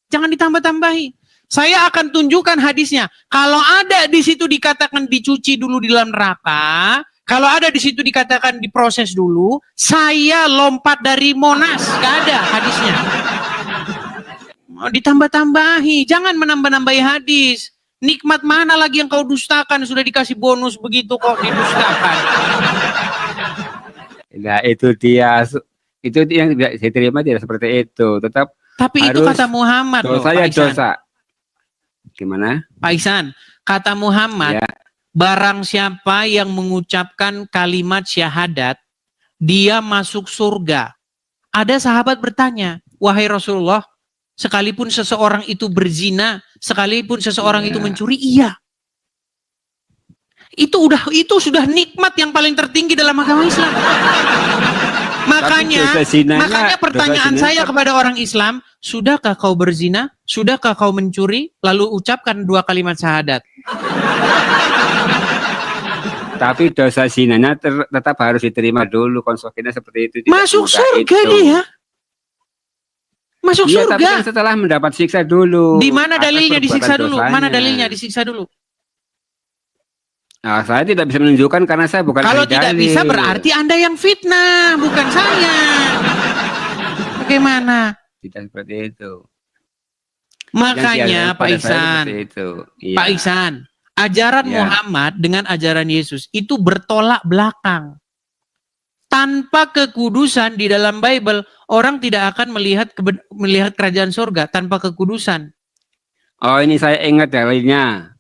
Jangan ditambah-tambahi. Saya akan tunjukkan hadisnya. Kalau ada di situ dikatakan dicuci dulu di dalam neraka, kalau ada di situ dikatakan diproses dulu, saya lompat dari Monas. Gak ada hadisnya. Ditambah-tambahi, jangan menambah-nambahi hadis. Nikmat mana lagi yang kau dustakan? Sudah dikasih bonus begitu kok didustakan. Nah, itu dia. Itu yang tidak saya terima, tidak seperti itu. Tetap. Tapi itu kata Muhammad loh, Dosa ya Pak Ihsan. dosa. Gimana? Pak Ihsan, kata Muhammad, Ya. barang siapa yang mengucapkan kalimat syahadat, dia masuk surga. Ada sahabat bertanya, wahai Rasulullah, sekalipun seseorang itu berzina, sekalipun seseorang itu mencuri, iya. Itu sudah nikmat yang paling tertinggi dalam agama Islam. Makanya pertanyaan saya kepada orang Islam, sudahkah kau berzina? Sudahkah kau mencuri? Lalu ucapkan 2 kalimat syahadat. Tapi dosa zinanya tetap harus diterima dulu, konsekuensinya seperti itu. Tidak Masuk semudah surga itu. dia. Masuk Iya, surga. tapi kan setelah mendapat siksa dulu. Di mana atas dalilnya perbuatan disiksa dulu? dosanya. Mana dalilnya disiksa dulu? Nah, saya tidak bisa menunjukkan karena saya bukan Kalau ahli tidak dalil. bisa berarti Anda yang fitnah, bukan saya. Bagaimana? Tidak seperti itu. Makanya Yang Pak diajarkan pada saya Ihsan, seperti itu. Iya. Pak Ihsan, ajaran Iya. Muhammad dengan ajaran Yesus itu bertolak belakang. Tanpa kekudusan di dalam Bible, orang tidak akan melihat kerajaan surga tanpa kekudusan. Oh, ini saya ingat dalilnya.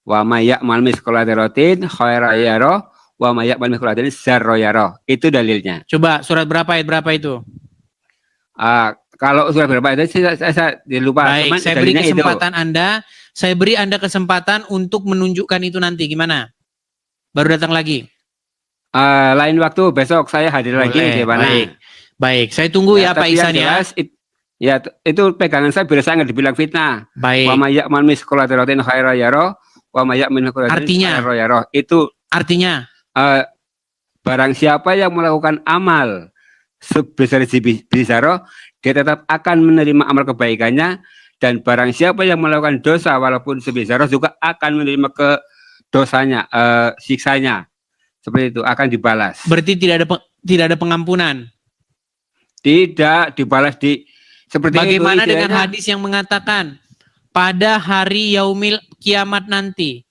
Wa may ya'mal mithqala dzarratin khairan yarah wa may ya'mal mithqala dzarratin syarran yarah. Itu dalilnya. Coba surat berapa ayat berapa itu? Kalau surat berapa itu saya lupa. Baik, Cuman saya beri dalilnya itu. kesempatan Anda, saya beri Anda kesempatan untuk menunjukkan itu nanti. Gimana? Baru datang lagi. Lain waktu besok saya hadir lagi di mana. Baik, saya tunggu ya Pak tapi yang Ihsan ya. jelas, ya itu pegangan saya bila saya nggak dibilang fitnah. Baik. Wa may ya'mal mithqala dzarratin khairan yarah wa may ya'mal mithqala dzarratin Artinya? syarran yarah. Itu Artinya, barang siapa yang melakukan amal sebesar bizarro, dia tetap akan menerima amal kebaikannya, dan barang siapa yang melakukan dosa walaupun sebesar juga akan menerima dosanya, siksanya. Seperti itu, akan dibalas. berarti tidak ada pengampunan. Tidak dibalas di Seperti Bagaimana itu dengan istilahnya. hadis yang mengatakan pada hari yaumil kiamat nanti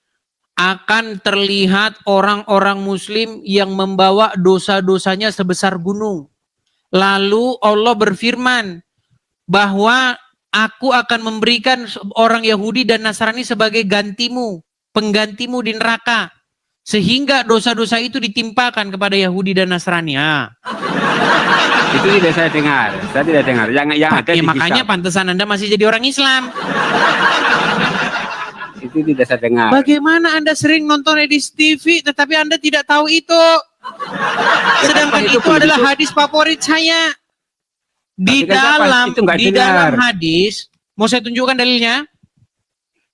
akan terlihat orang-orang muslim yang membawa dosa-dosanya sebesar gunung. Lalu Allah berfirman bahwa aku akan memberikan orang Yahudi dan Nasrani sebagai gantimu, penggantimu di neraka. Sehingga dosa-dosa itu ditimpakan kepada Yahudi dan Nasrani. Itu tidak saya dengar. Saya tidak dengar. Yang ada di Makanya kitab. pantesan Anda masih jadi orang Islam. Itu tidak saya dengar. Bagaimana Anda sering nonton Edis TV tetapi Anda tidak tahu itu? Sedangkan itu itu begitu. adalah hadis favorit saya. Di Tapi kan dalam itu nggak di dengar. dalam hadis, mau saya tunjukkan dalilnya?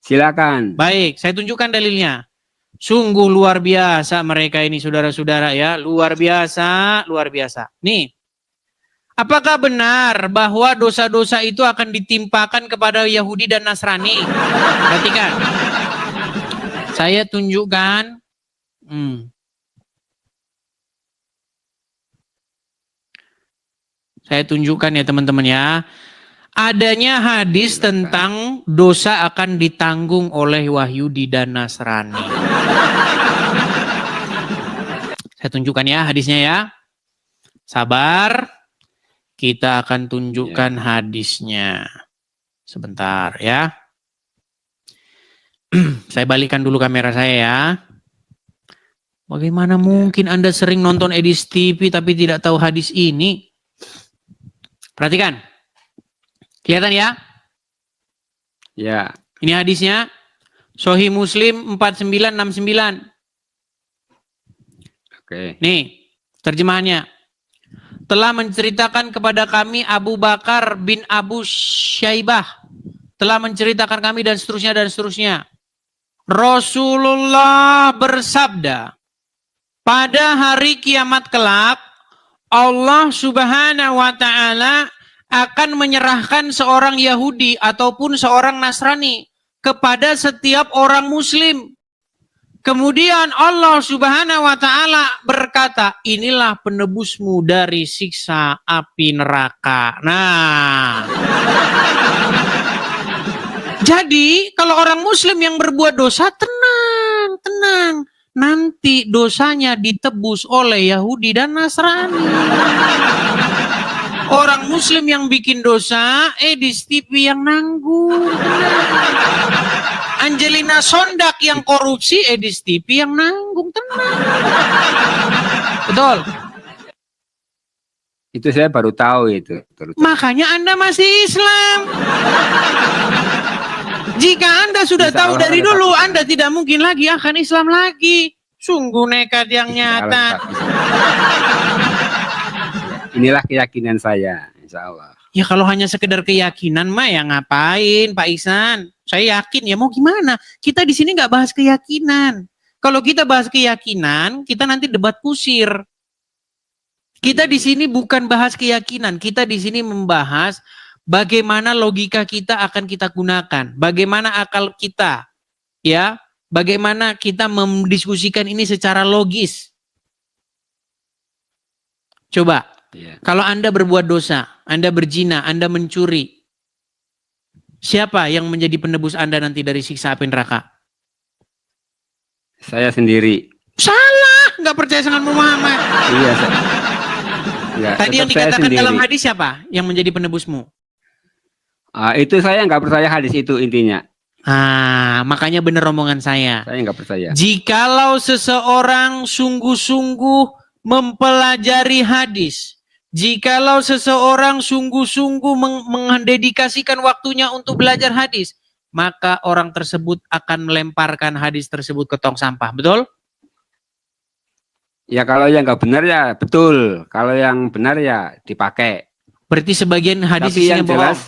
Silakan. Baik, saya tunjukkan dalilnya. Sungguh luar biasa mereka ini saudara-saudara ya, luar biasa, luar biasa. Nih, apakah benar bahwa dosa-dosa itu akan ditimpakan kepada Yahudi dan Nasrani? Perhatikan. Saya tunjukkan. Saya tunjukkan ya teman-teman ya. Adanya hadis tentang dosa akan ditanggung oleh Yahudi dan Nasrani. Saya tunjukkan ya hadisnya ya. Sabar. Kita akan tunjukkan hadisnya. Sebentar ya. Saya balikan dulu kamera saya ya. Bagaimana mungkin Anda sering nonton Edis TV tapi tidak tahu hadis ini? Perhatikan. Kelihatan ya? Ya. Ini hadisnya. Sahih Muslim 4969. Oke. Nih, terjemahannya. Telah menceritakan kepada kami Abu Bakar bin Abu Syaibah. Telah menceritakan kami dan seterusnya dan seterusnya. Rasulullah bersabda, pada hari kiamat kelak, Allah Subhanahu wa Ta'ala akan menyerahkan seorang Yahudi ataupun seorang Nasrani kepada setiap orang Muslim. Kemudian Allah Subhanahu wa Ta'ala berkata, inilah penebusmu dari siksa api neraka. Nah, jadi kalau orang Muslim yang berbuat dosa, tenang, tenang. Nanti dosanya ditebus oleh Yahudi dan Nasrani. Orang Muslim yang bikin dosa, Edis TV yang nanggung. Tenang. Angelina Sondak yang korupsi, Edis TV yang nanggung. Tenang. Betul. Itu saya baru tahu itu. Makanya Anda masih Islam. Jika Anda sudah Insya tahu Allah dari ada dulu, takut. Anda tidak mungkin lagi akan Islam lagi. Sungguh nekat yang nyata. Inilah keyakinan saya, insya Allah. Ya kalau hanya sekedar keyakinan mah ya ngapain Pak Ihsan? Saya yakin ya mau gimana? Kita di sini nggak bahas keyakinan. Kalau kita bahas keyakinan, kita nanti debat kusir. Kita di sini bukan bahas keyakinan, kita di sini membahas bagaimana logika kita akan kita gunakan, bagaimana akal kita, ya, bagaimana kita mendiskusikan ini secara logis. Coba, kalau Anda berbuat dosa, Anda berzina, Anda mencuri, siapa yang menjadi penebus Anda nanti dari siksa api neraka? Saya sendiri. Salah, nggak percaya dengan Muhammad. Iya, ya, Tadi yang tetap saya dikatakan dalam sendiri. hadis siapa yang menjadi penebusmu? Itu saya nggak percaya hadis itu intinya. Makanya benar omongan saya. Saya nggak percaya. Jikalau seseorang sungguh-sungguh mempelajari hadis, jikalau seseorang sungguh-sungguh mendedikasikan waktunya untuk belajar hadis, maka orang tersebut akan melemparkan hadis tersebut ke tong sampah. Betul? Ya kalau yang nggak benar ya betul. Kalau yang benar ya dipakai. Berarti sebagian hadis Tapi isinya yang bohong. jelas,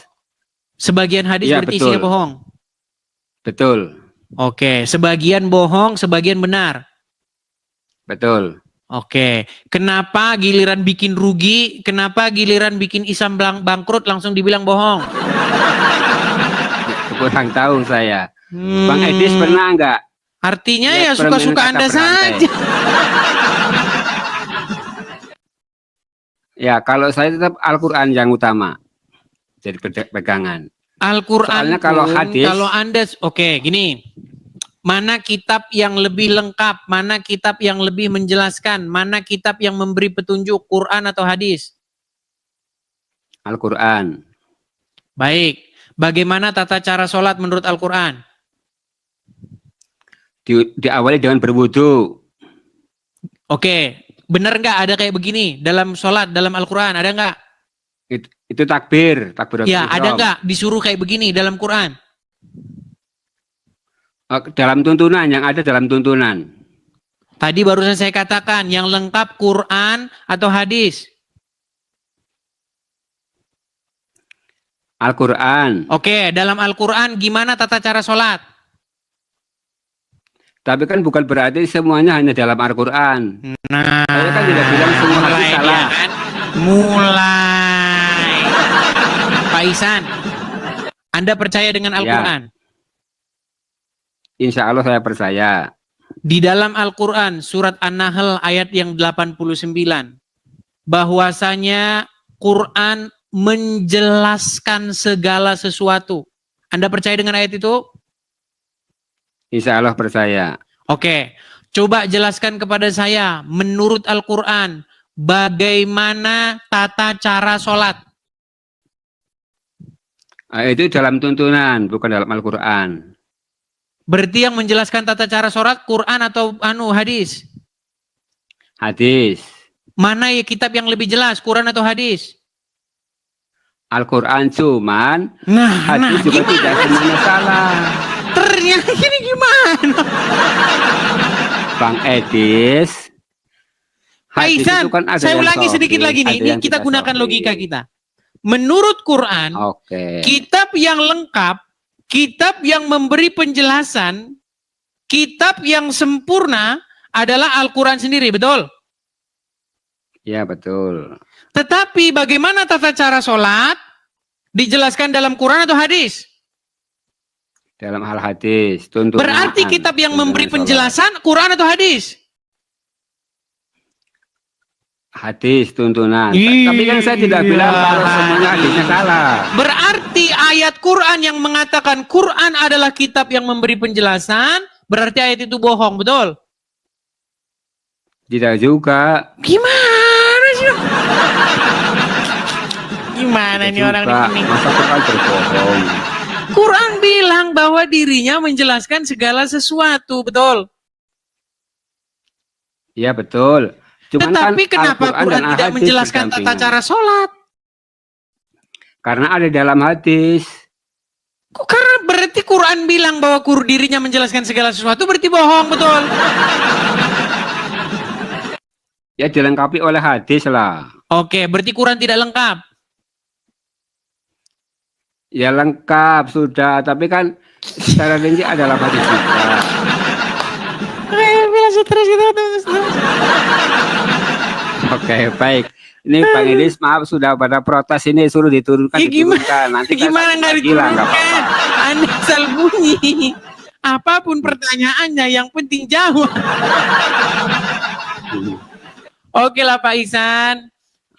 Sebagian hadis iya, berarti betul. isinya bohong. Betul, Oke, sebagian bohong, sebagian benar. betul. Oke, kenapa giliran bikin rugi, kenapa giliran bikin Islam bangkrut langsung dibilang bohong? Ya, kurang tahu saya. Bang Edis pernah nggak? Artinya Ya, ya suka-suka permainan Anda kata berantai. saja. Ya kalau saya tetap Al-Quran yang utama. jadi pegangan. Al-Quran Soalnya kalau pun, hadis- kalau Anda, oke, gini. Mana kitab yang lebih lengkap, mana kitab yang lebih menjelaskan, mana kitab yang memberi petunjuk, Quran atau hadis? Al-Quran. Baik. Bagaimana tata cara sholat menurut Al-Quran? Diawali dengan berwudu. Oke. Benar nggak ada kayak begini dalam sholat, dalam Al-Quran? Ada nggak? Itu takbir. Takbiratul Ya, ada ihram. nggak disuruh kayak begini dalam Quran? Dalam tuntunan, yang ada dalam tuntunan. Tadi barusan saya katakan, yang lengkap Quran atau hadis? Al-Quran. Oke, dalam Al-Quran gimana tata cara sholat? Tapi kan bukan berarti semuanya hanya dalam Al-Quran. Nah, Saya kan tidak bilang semua hadis mulai salah. ya kan? Mulai. Pak Ihsan, Anda percaya dengan Al-Quran? Insya Allah saya percaya. Di dalam Al-Quran, surat An-Nahl ayat yang 89, bahwasanya Quran menjelaskan segala sesuatu. Anda percaya dengan ayat itu? Insya Allah percaya. Oke, coba jelaskan kepada saya, menurut Al-Quran, bagaimana tata cara sholat? Itu dalam tuntunan, bukan dalam Al-Quran. Berarti yang menjelaskan tata cara sholat, Quran atau hadis? Hadis. Mana ya kitab yang lebih jelas, Quran atau hadis? Al-Quran cuman, Nah, hadis juga gimana? tidak semuanya salah. Ternyata ini gimana? Bang Edis. Pak hadis Ihsan, itu kan ada saya yang ulangi sahih, sedikit lagi nih. ada Ini yang kita tidak gunakan sahih. logika kita. Menurut Quran, Oke. kitab yang lengkap, kitab yang memberi penjelasan, kitab yang sempurna adalah Al-Quran sendiri, betul? Ya betul. Tetapi bagaimana tata cara sholat? Dijelaskan dalam Quran atau hadis? Dalam hal hadis. Tuntunan. Berarti kitab yang Tuntunan memberi sholat. penjelasan, Quran atau hadis? Hadis, tuntunan. Tapi kan saya tidak bilang kalau semuanya hadisnya salah. Berarti ayat Quran yang mengatakan Quran adalah kitab yang memberi penjelasan, berarti ayat itu bohong, betul? Tidak juga. Gimana sih? Gimana Tidak nih orang juga. ini? Masa Quran berbohong? Quran bilang bahwa dirinya menjelaskan segala sesuatu, betul? Iya betul. Cuman Tetapi kan kenapa Al-Quran Quran dan tidak hadis menjelaskan tata berdampingan. cara sholat? Karena ada dalam hadis. Kok karena berarti Quran bilang bahwa dirinya menjelaskan segala sesuatu berarti bohong, betul? Ya dilengkapi oleh hadis lah. Oke, berarti Quran tidak lengkap. Ya lengkap sudah, tapi kan secara rinci adalah hadis juga. Oke, baik. Ini Bang Idris, maaf sudah pada protes ini suruh diturunkan, Ya, gimana? diturunkan. Nanti kan Gimana sakit nggak lagi lah, nggak diturunkan? apa-apa. Anda asal bunyi. Apapun pertanyaannya, yang penting jawab. Oke lah Pak Ihsan.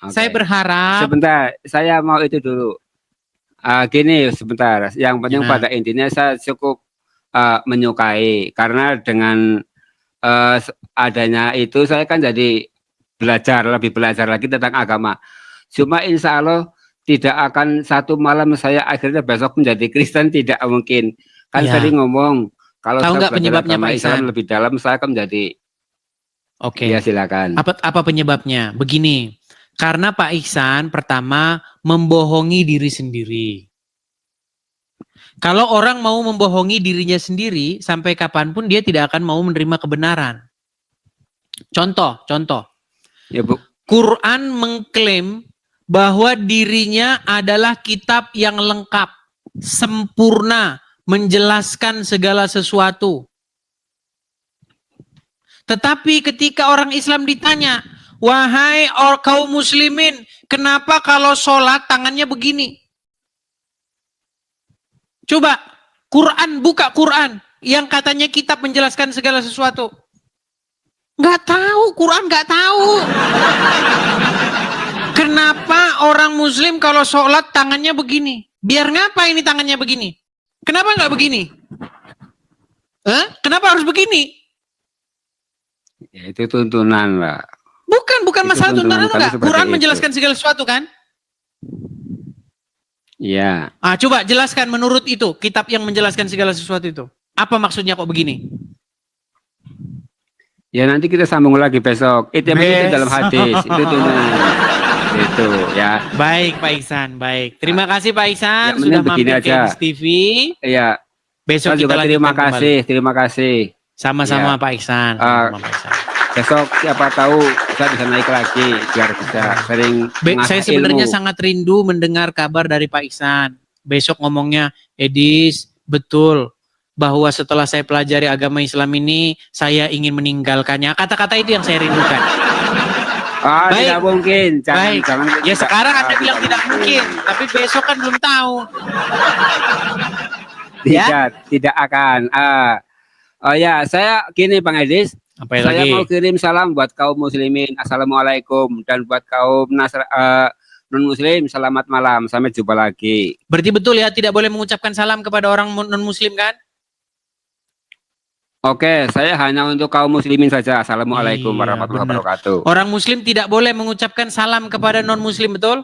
Oke. Saya berharap. Sebentar, saya mau itu dulu. Gini sebentar, yang penting Gimana? pada intinya saya cukup menyukai karena dengan adanya itu saya kan jadi lebih belajar lagi tentang agama. Cuma insya Allah tidak akan satu malam saya akhirnya besok menjadi Kristen, tidak mungkin. Kan Ya. tadi ngomong kalau Tahu saya nggak belajar penyebabnya, agama Pak Islam Ihsan? lebih dalam, saya akan menjadi. Oke. Ya silakan. Apa penyebabnya? Begini. Karena Pak Ihsan pertama membohongi diri sendiri. Kalau orang mau membohongi dirinya sendiri, sampai kapanpun dia tidak akan mau menerima kebenaran. Contoh. Ya Bu. Quran mengklaim bahwa dirinya adalah kitab yang lengkap, sempurna, menjelaskan segala sesuatu. Tetapi ketika orang Islam ditanya, wahai kaum muslimin, kenapa kalau sholat tangannya begini? Coba, buka Quran yang katanya kitab menjelaskan segala sesuatu. Nggak tahu, Quran nggak tahu. Kenapa orang muslim kalau sholat tangannya begini? Biar ngapa ini tangannya begini? Kenapa nggak begini? Kenapa harus begini? Ya, itu tuntunan lah. Bukan Itu masalah tuntunan tuntunan enggak. seperti Quran itu. menjelaskan segala sesuatu kan? Iya. Coba jelaskan menurut itu, kitab yang menjelaskan segala sesuatu itu. Apa maksudnya kok begini? Ya nanti kita sambung lagi besok. Itu dalam hadis. Itu tuntunan. Itu ya. Baik Pak Ihsan, baik. Terima kasih Pak Ihsan Ya, sudah begini mampir ke aja. Edis TV. Iya. Besok Saya kita juga terima lanjutkan kasih, kembali. terima kasih. Sama-sama Ya. Pak Ihsan. Sama-sama, Pak Ihsan. Besok siapa tahu saya bisa naik lagi biar bisa sering mengasah Saya sebenarnya ilmu. sangat rindu mendengar kabar dari Pak Ihsan. Besok ngomongnya, Edis, betul bahwa setelah saya pelajari agama Islam ini, saya ingin meninggalkannya. Kata-kata itu yang saya rindukan. Baik. Tidak mungkin. Baik. Jangan, Ya sekarang Anda bilang tidak mungkin, tapi besok kan belum tahu. Tidak akan. Oh ya, saya gini Bang Edis. Apa Saya lagi? mau kirim salam buat kaum muslimin. Assalamualaikum. Dan buat kaum non-muslim, selamat malam. Sampai jumpa lagi. Berarti betul ya, tidak boleh mengucapkan salam kepada orang non-muslim kan? Oke, saya hanya untuk kaum muslimin saja. Assalamualaikum Iya, warahmatullahi benar. wabarakatuh. Orang muslim tidak boleh mengucapkan salam kepada non-muslim, betul?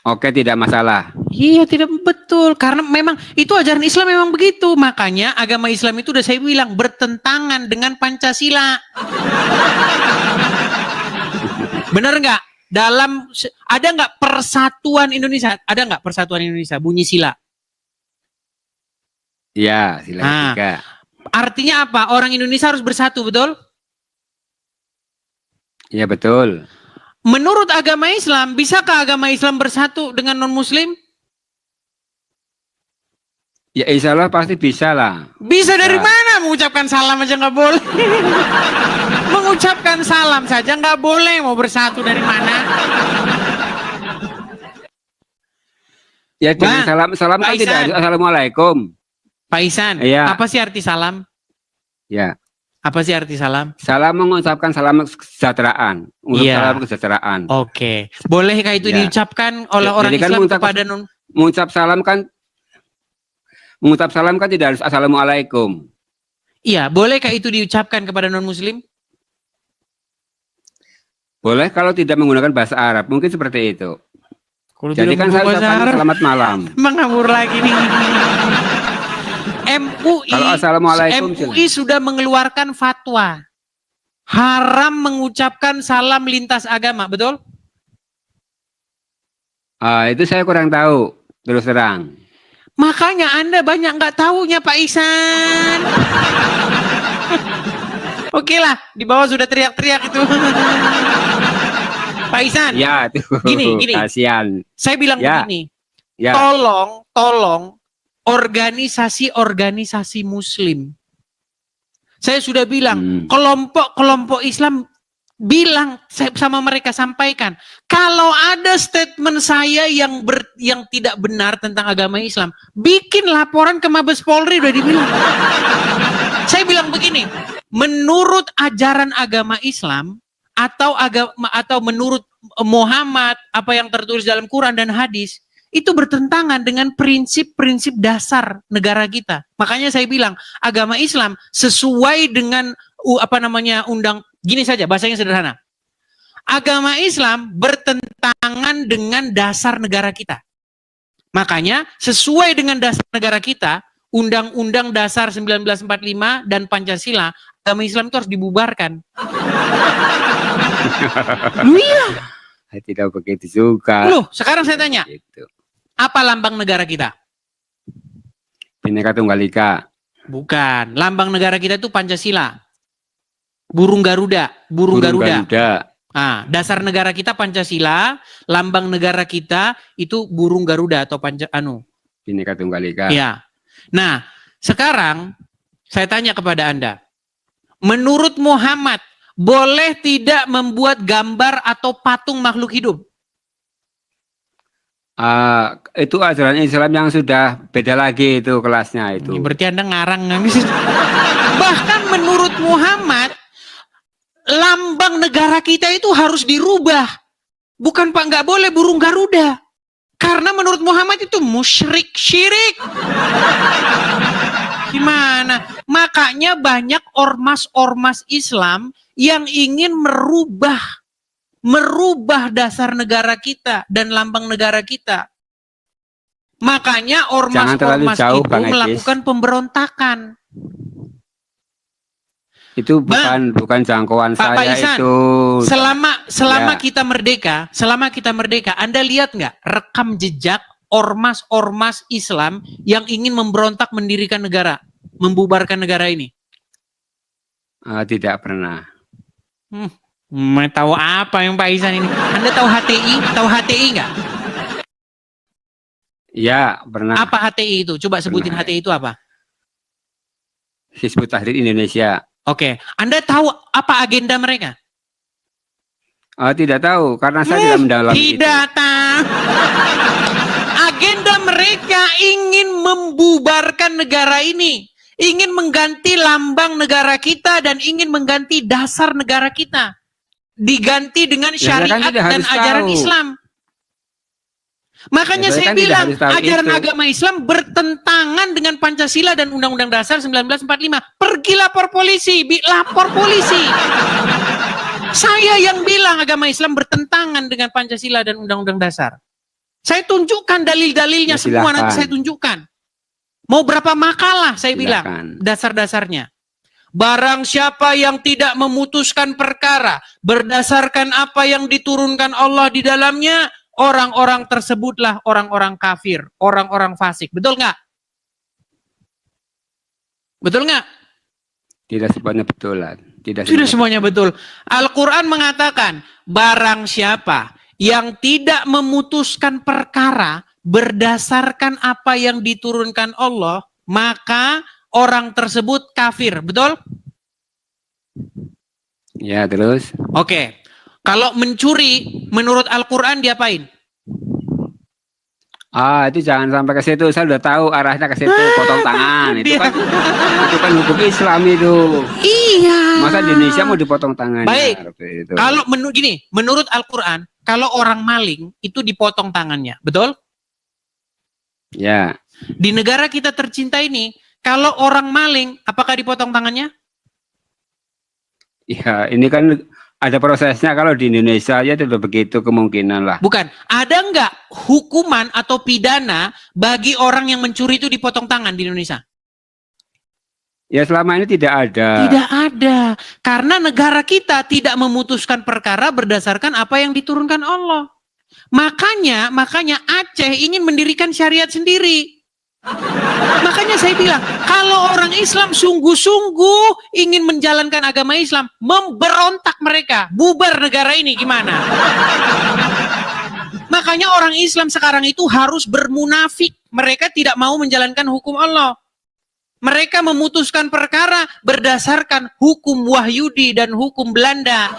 Oke, tidak masalah. Iya, tidak betul. Karena memang itu ajaran Islam memang begitu. Makanya agama Islam itu udah saya bilang bertentangan dengan Pancasila. Benar nggak? Ada nggak persatuan Indonesia? Ada nggak persatuan Indonesia? Bunyi sila. Ya, silakan. Artinya apa? Orang Indonesia harus bersatu, betul? Ya, betul. Menurut agama Islam, bisakah agama Islam bersatu dengan non-muslim? Ya, insya Allah pasti bisa lah. Bisa dari mana? Mengucapkan salam aja nggak boleh. Mengucapkan salam saja nggak boleh. Mau bersatu dari mana? Ya, dengan Bang, salam Pak kan tidak Ihsan. harus assalamualaikum. Pak Ihsan, Iya. apa sih arti salam? Ya, Apa sih arti salam? salam mengucapkan salam kesejahteraan. Iya. Salam kesejahteraan. Oke. Bolehkah itu Ya. diucapkan oleh Ya, orang jadi kan Islam mengucap- kepada non? Mengucap salam kan tidak harus assalamualaikum. Iya, bolehkah itu diucapkan kepada non-muslim? Boleh kalau tidak menggunakan bahasa Arab. Mungkin seperti itu. Kalau Jadi tidak kan saya menggunakan bahasa ucapkan Arab, selamat malam. mengawur lagi nih. MUI, Kalau assalamualaikum, MUI sudah mengeluarkan fatwa haram mengucapkan salam lintas agama, betul? Itu saya kurang tahu, terus terang. Makanya Anda banyak nggak tahunya Pak Ihsan. Oke lah, di bawah sudah teriak-teriak itu. Pak Ihsan, Ya, itu. Gini. Kasihan. saya bilang Ya. begini, Ya, tolong organisasi-organisasi Muslim. Saya sudah bilang, kelompok-kelompok Islam bilang sama mereka, sampaikan kalau ada statement saya yang tidak benar tentang agama Islam, bikin laporan ke Mabes Polri, udah dibilang. Saya bilang begini, menurut ajaran agama Islam atau menurut Muhammad, apa yang tertulis dalam Quran dan hadis, itu bertentangan dengan prinsip-prinsip dasar negara kita. Makanya saya bilang agama Islam sesuai dengan gini saja, bahasanya sederhana. Agama Islam bertentangan dengan dasar negara kita. Makanya sesuai dengan dasar negara kita, Undang-Undang Dasar 1945 dan Pancasila, agama Islam itu harus dibubarkan. Iya. tidak begitu juga. Loh, sekarang saya tanya, Gitu. apa lambang negara kita? Bhinneka Tunggal Ika. Bukan. Lambang negara kita itu Pancasila. Burung Garuda. Burung Garuda. Nah, dasar negara kita Pancasila, lambang negara kita itu burung Garuda atau Bhinneka Tunggal Ika. Ya. Nah, sekarang saya tanya kepada Anda. Menurut Muhammad, boleh tidak membuat gambar atau patung makhluk hidup? Itu ajaran Islam yang sudah beda lagi itu kelasnya itu. Ini berarti Anda ngarang. Bahkan menurut Muhammad, lambang negara kita itu harus dirubah. Bukan Pak, nggak boleh burung Garuda. Karena menurut Muhammad itu musyrik, syirik. Gimana? Makanya banyak ormas-ormas Islam yang ingin merubah dasar negara kita dan lambang negara kita. Makanya ormas-ormas itu melakukan pemberontakan. Itu bukan jangkauan Pak saya Isan, itu. Selama Ya. kita merdeka, Anda lihat nggak rekam jejak ormas-ormas Islam yang ingin memberontak mendirikan negara, membubarkan negara ini? Tidak pernah. Tahu apa yang Pak Isan ini? Anda tahu HTI? Tahu HTI nggak? Ya, pernah. Apa HTI itu? Coba sebutin Pernah. HTI itu apa? Hizbut Tahrir Indonesia. Oke, Anda tahu apa agenda mereka? Tidak tahu, karena saya tidak mendalami itu. Tidak tahu. Agenda mereka ingin membubarkan negara ini, ingin mengganti lambang negara kita dan ingin mengganti dasar negara kita, diganti dengan syariat kan tidak dan harus ajaran tahu. Islam. Makanya saya kan bilang tidak harus tahu ajaran itu. agama Islam bertentangan dengan Pancasila dan Undang-Undang Dasar 1945. Pergi lapor polisi, lapor polisi. Saya yang bilang agama Islam bertentangan dengan Pancasila dan Undang-Undang Dasar. Saya tunjukkan dalil-dalilnya Ya, semua, nanti silakan. saya tunjukkan. Mau berapa makalah saya bilang, Silakan. dasar-dasarnya. Barang siapa yang tidak memutuskan perkara berdasarkan apa yang diturunkan Allah di dalamnya, orang-orang tersebutlah orang-orang kafir, orang-orang fasik. Betul nggak? Betul nggak? Tidak semuanya betulan. Tidak Semuanya betul. Al-Quran mengatakan, barang siapa yang tidak memutuskan perkara berdasarkan apa yang diturunkan Allah, maka orang tersebut kafir. Betul? Ya, terus. Oke. Kalau mencuri, menurut Al-Quran diapain? Itu jangan sampai ke situ. Saya udah tahu arahnya ke situ, potong tangan. Itu kan hukum Islam itu. Iya. Masa di Indonesia mau dipotong tangan? Baik. Itu. Kalau menurut Al-Quran, kalau orang maling itu dipotong tangannya. Betul? Ya. Di negara kita tercinta ini, kalau orang maling, apakah dipotong tangannya? Ya, ini kan ada prosesnya. Kalau di Indonesia ya tidak begitu kemungkinan lah. Bukan. Ada nggak hukuman atau pidana bagi orang yang mencuri itu dipotong tangan di Indonesia? Ya, selama ini tidak ada. Tidak ada. Karena negara kita tidak memutuskan perkara berdasarkan apa yang diturunkan Allah. Makanya Aceh ingin mendirikan syariat sendiri. Makanya saya bilang, kalau orang Islam sungguh-sungguh ingin menjalankan agama Islam, memberontak mereka, bubar negara ini gimana? Makanya orang Islam sekarang itu harus bermunafik. Mereka tidak mau menjalankan hukum Allah. Mereka memutuskan perkara berdasarkan hukum Wahyudi dan hukum Belanda.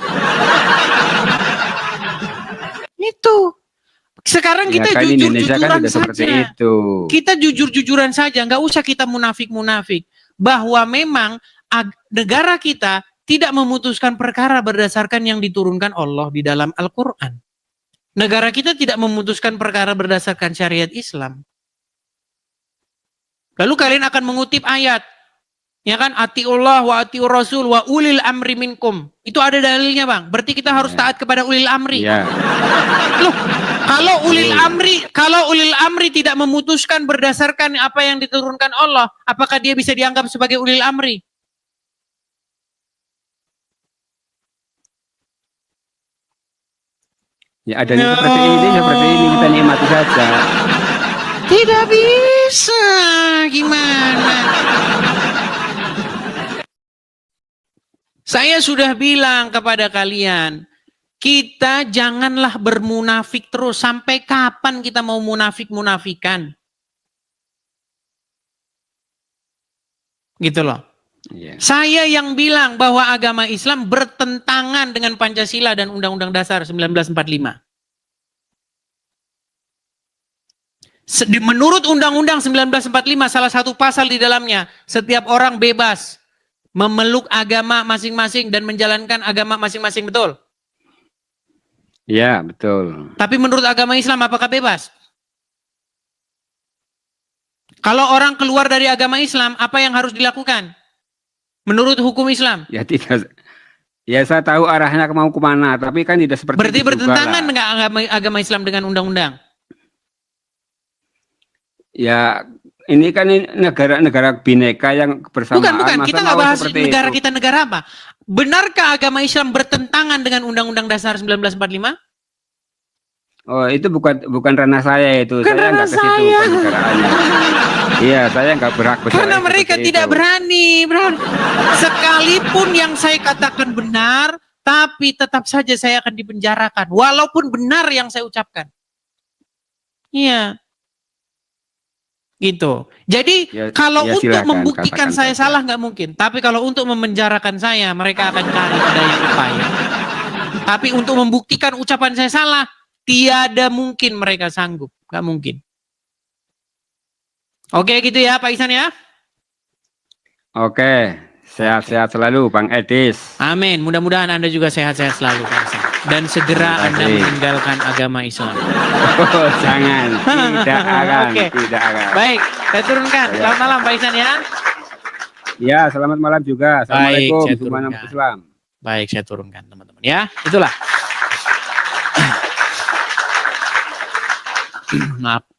Itu. Sekarang kita kan jujur-jujuran kan saja. itu. Kita jujur-jujuran saja, nggak usah kita munafik-munafik. Bahwa memang negara kita tidak memutuskan perkara berdasarkan yang diturunkan Allah di dalam Al-Quran. Negara kita tidak memutuskan perkara berdasarkan syariat Islam. Lalu kalian akan mengutip ayat. Ya kan, atiullah wa atiur rasul wa ulil amri minkum. Itu ada dalilnya, Bang. Berarti kita harus taat kepada ulil amri. Ya. Loh, kalau ulil amri tidak memutuskan berdasarkan apa yang diturunkan Allah, apakah dia bisa dianggap sebagai ulil amri? Ya, adanya seperti ini kita nikmati saja. Tidak bisa. Gimana? Saya sudah bilang kepada kalian, kita janganlah bermunafik terus. Sampai kapan kita mau munafik-munafikan? Gitu loh. Ya. Saya yang bilang bahwa agama Islam bertentangan dengan Pancasila dan Undang-Undang Dasar 1945. Menurut Undang-Undang 1945, salah satu pasal di dalamnya, setiap orang bebas memeluk agama masing-masing dan menjalankan agama masing-masing, betul? Ya, betul. Tapi menurut agama Islam apakah bebas? Kalau orang keluar dari agama Islam, apa yang harus dilakukan? Menurut hukum Islam. Ya tidak. Ya saya tahu arahnya mau kemana, tapi kan tidak seperti Berarti itu juga bertentangan lah. dengan agama Islam dengan undang-undang. Ya ini kan negara-negara bineka yang bersamaan. Bukan. Masa Kita mau nggak bahas seperti negara itu? kita negara apa. Benarkah agama Islam bertentangan dengan Undang-Undang Dasar 1945? Oh itu bukan ranah saya itu. Bukan Saya ranah nggak ke situ saya. pembicaraannya. Iya, saya nggak berhak bicara Karena mereka seperti tidak itu. berani. Sekalipun yang saya katakan benar, tapi tetap saja saya akan dipenjarakan. Walaupun benar yang saya ucapkan. Iya. Gitu. Jadi Ya, kalau ya untuk silakan, membuktikan katakan saya saja. salah nggak mungkin. Tapi kalau untuk memenjarakan saya, mereka akan cari daya upaya. Tapi untuk membuktikan ucapan saya salah, tiada mungkin mereka sanggup. Nggak mungkin. Oke gitu ya Pak Ihsan ya. Oke, sehat-sehat selalu Bang Edis. Amin. Mudah-mudahan Anda juga sehat-sehat selalu Pak Ihsan. Dan segera Terima Anda kasih. meninggalkan agama Islam. Oh, jangan, tidak akan, Oke. tidak akan. Baik, saya turunkan. Selamat malam Pak Ihsan ya. Ya, selamat malam juga. Baik, Assalamualaikum. saya Selamat turunkan. Islam. Baik, saya turunkan teman-teman ya. Itulah. Maaf.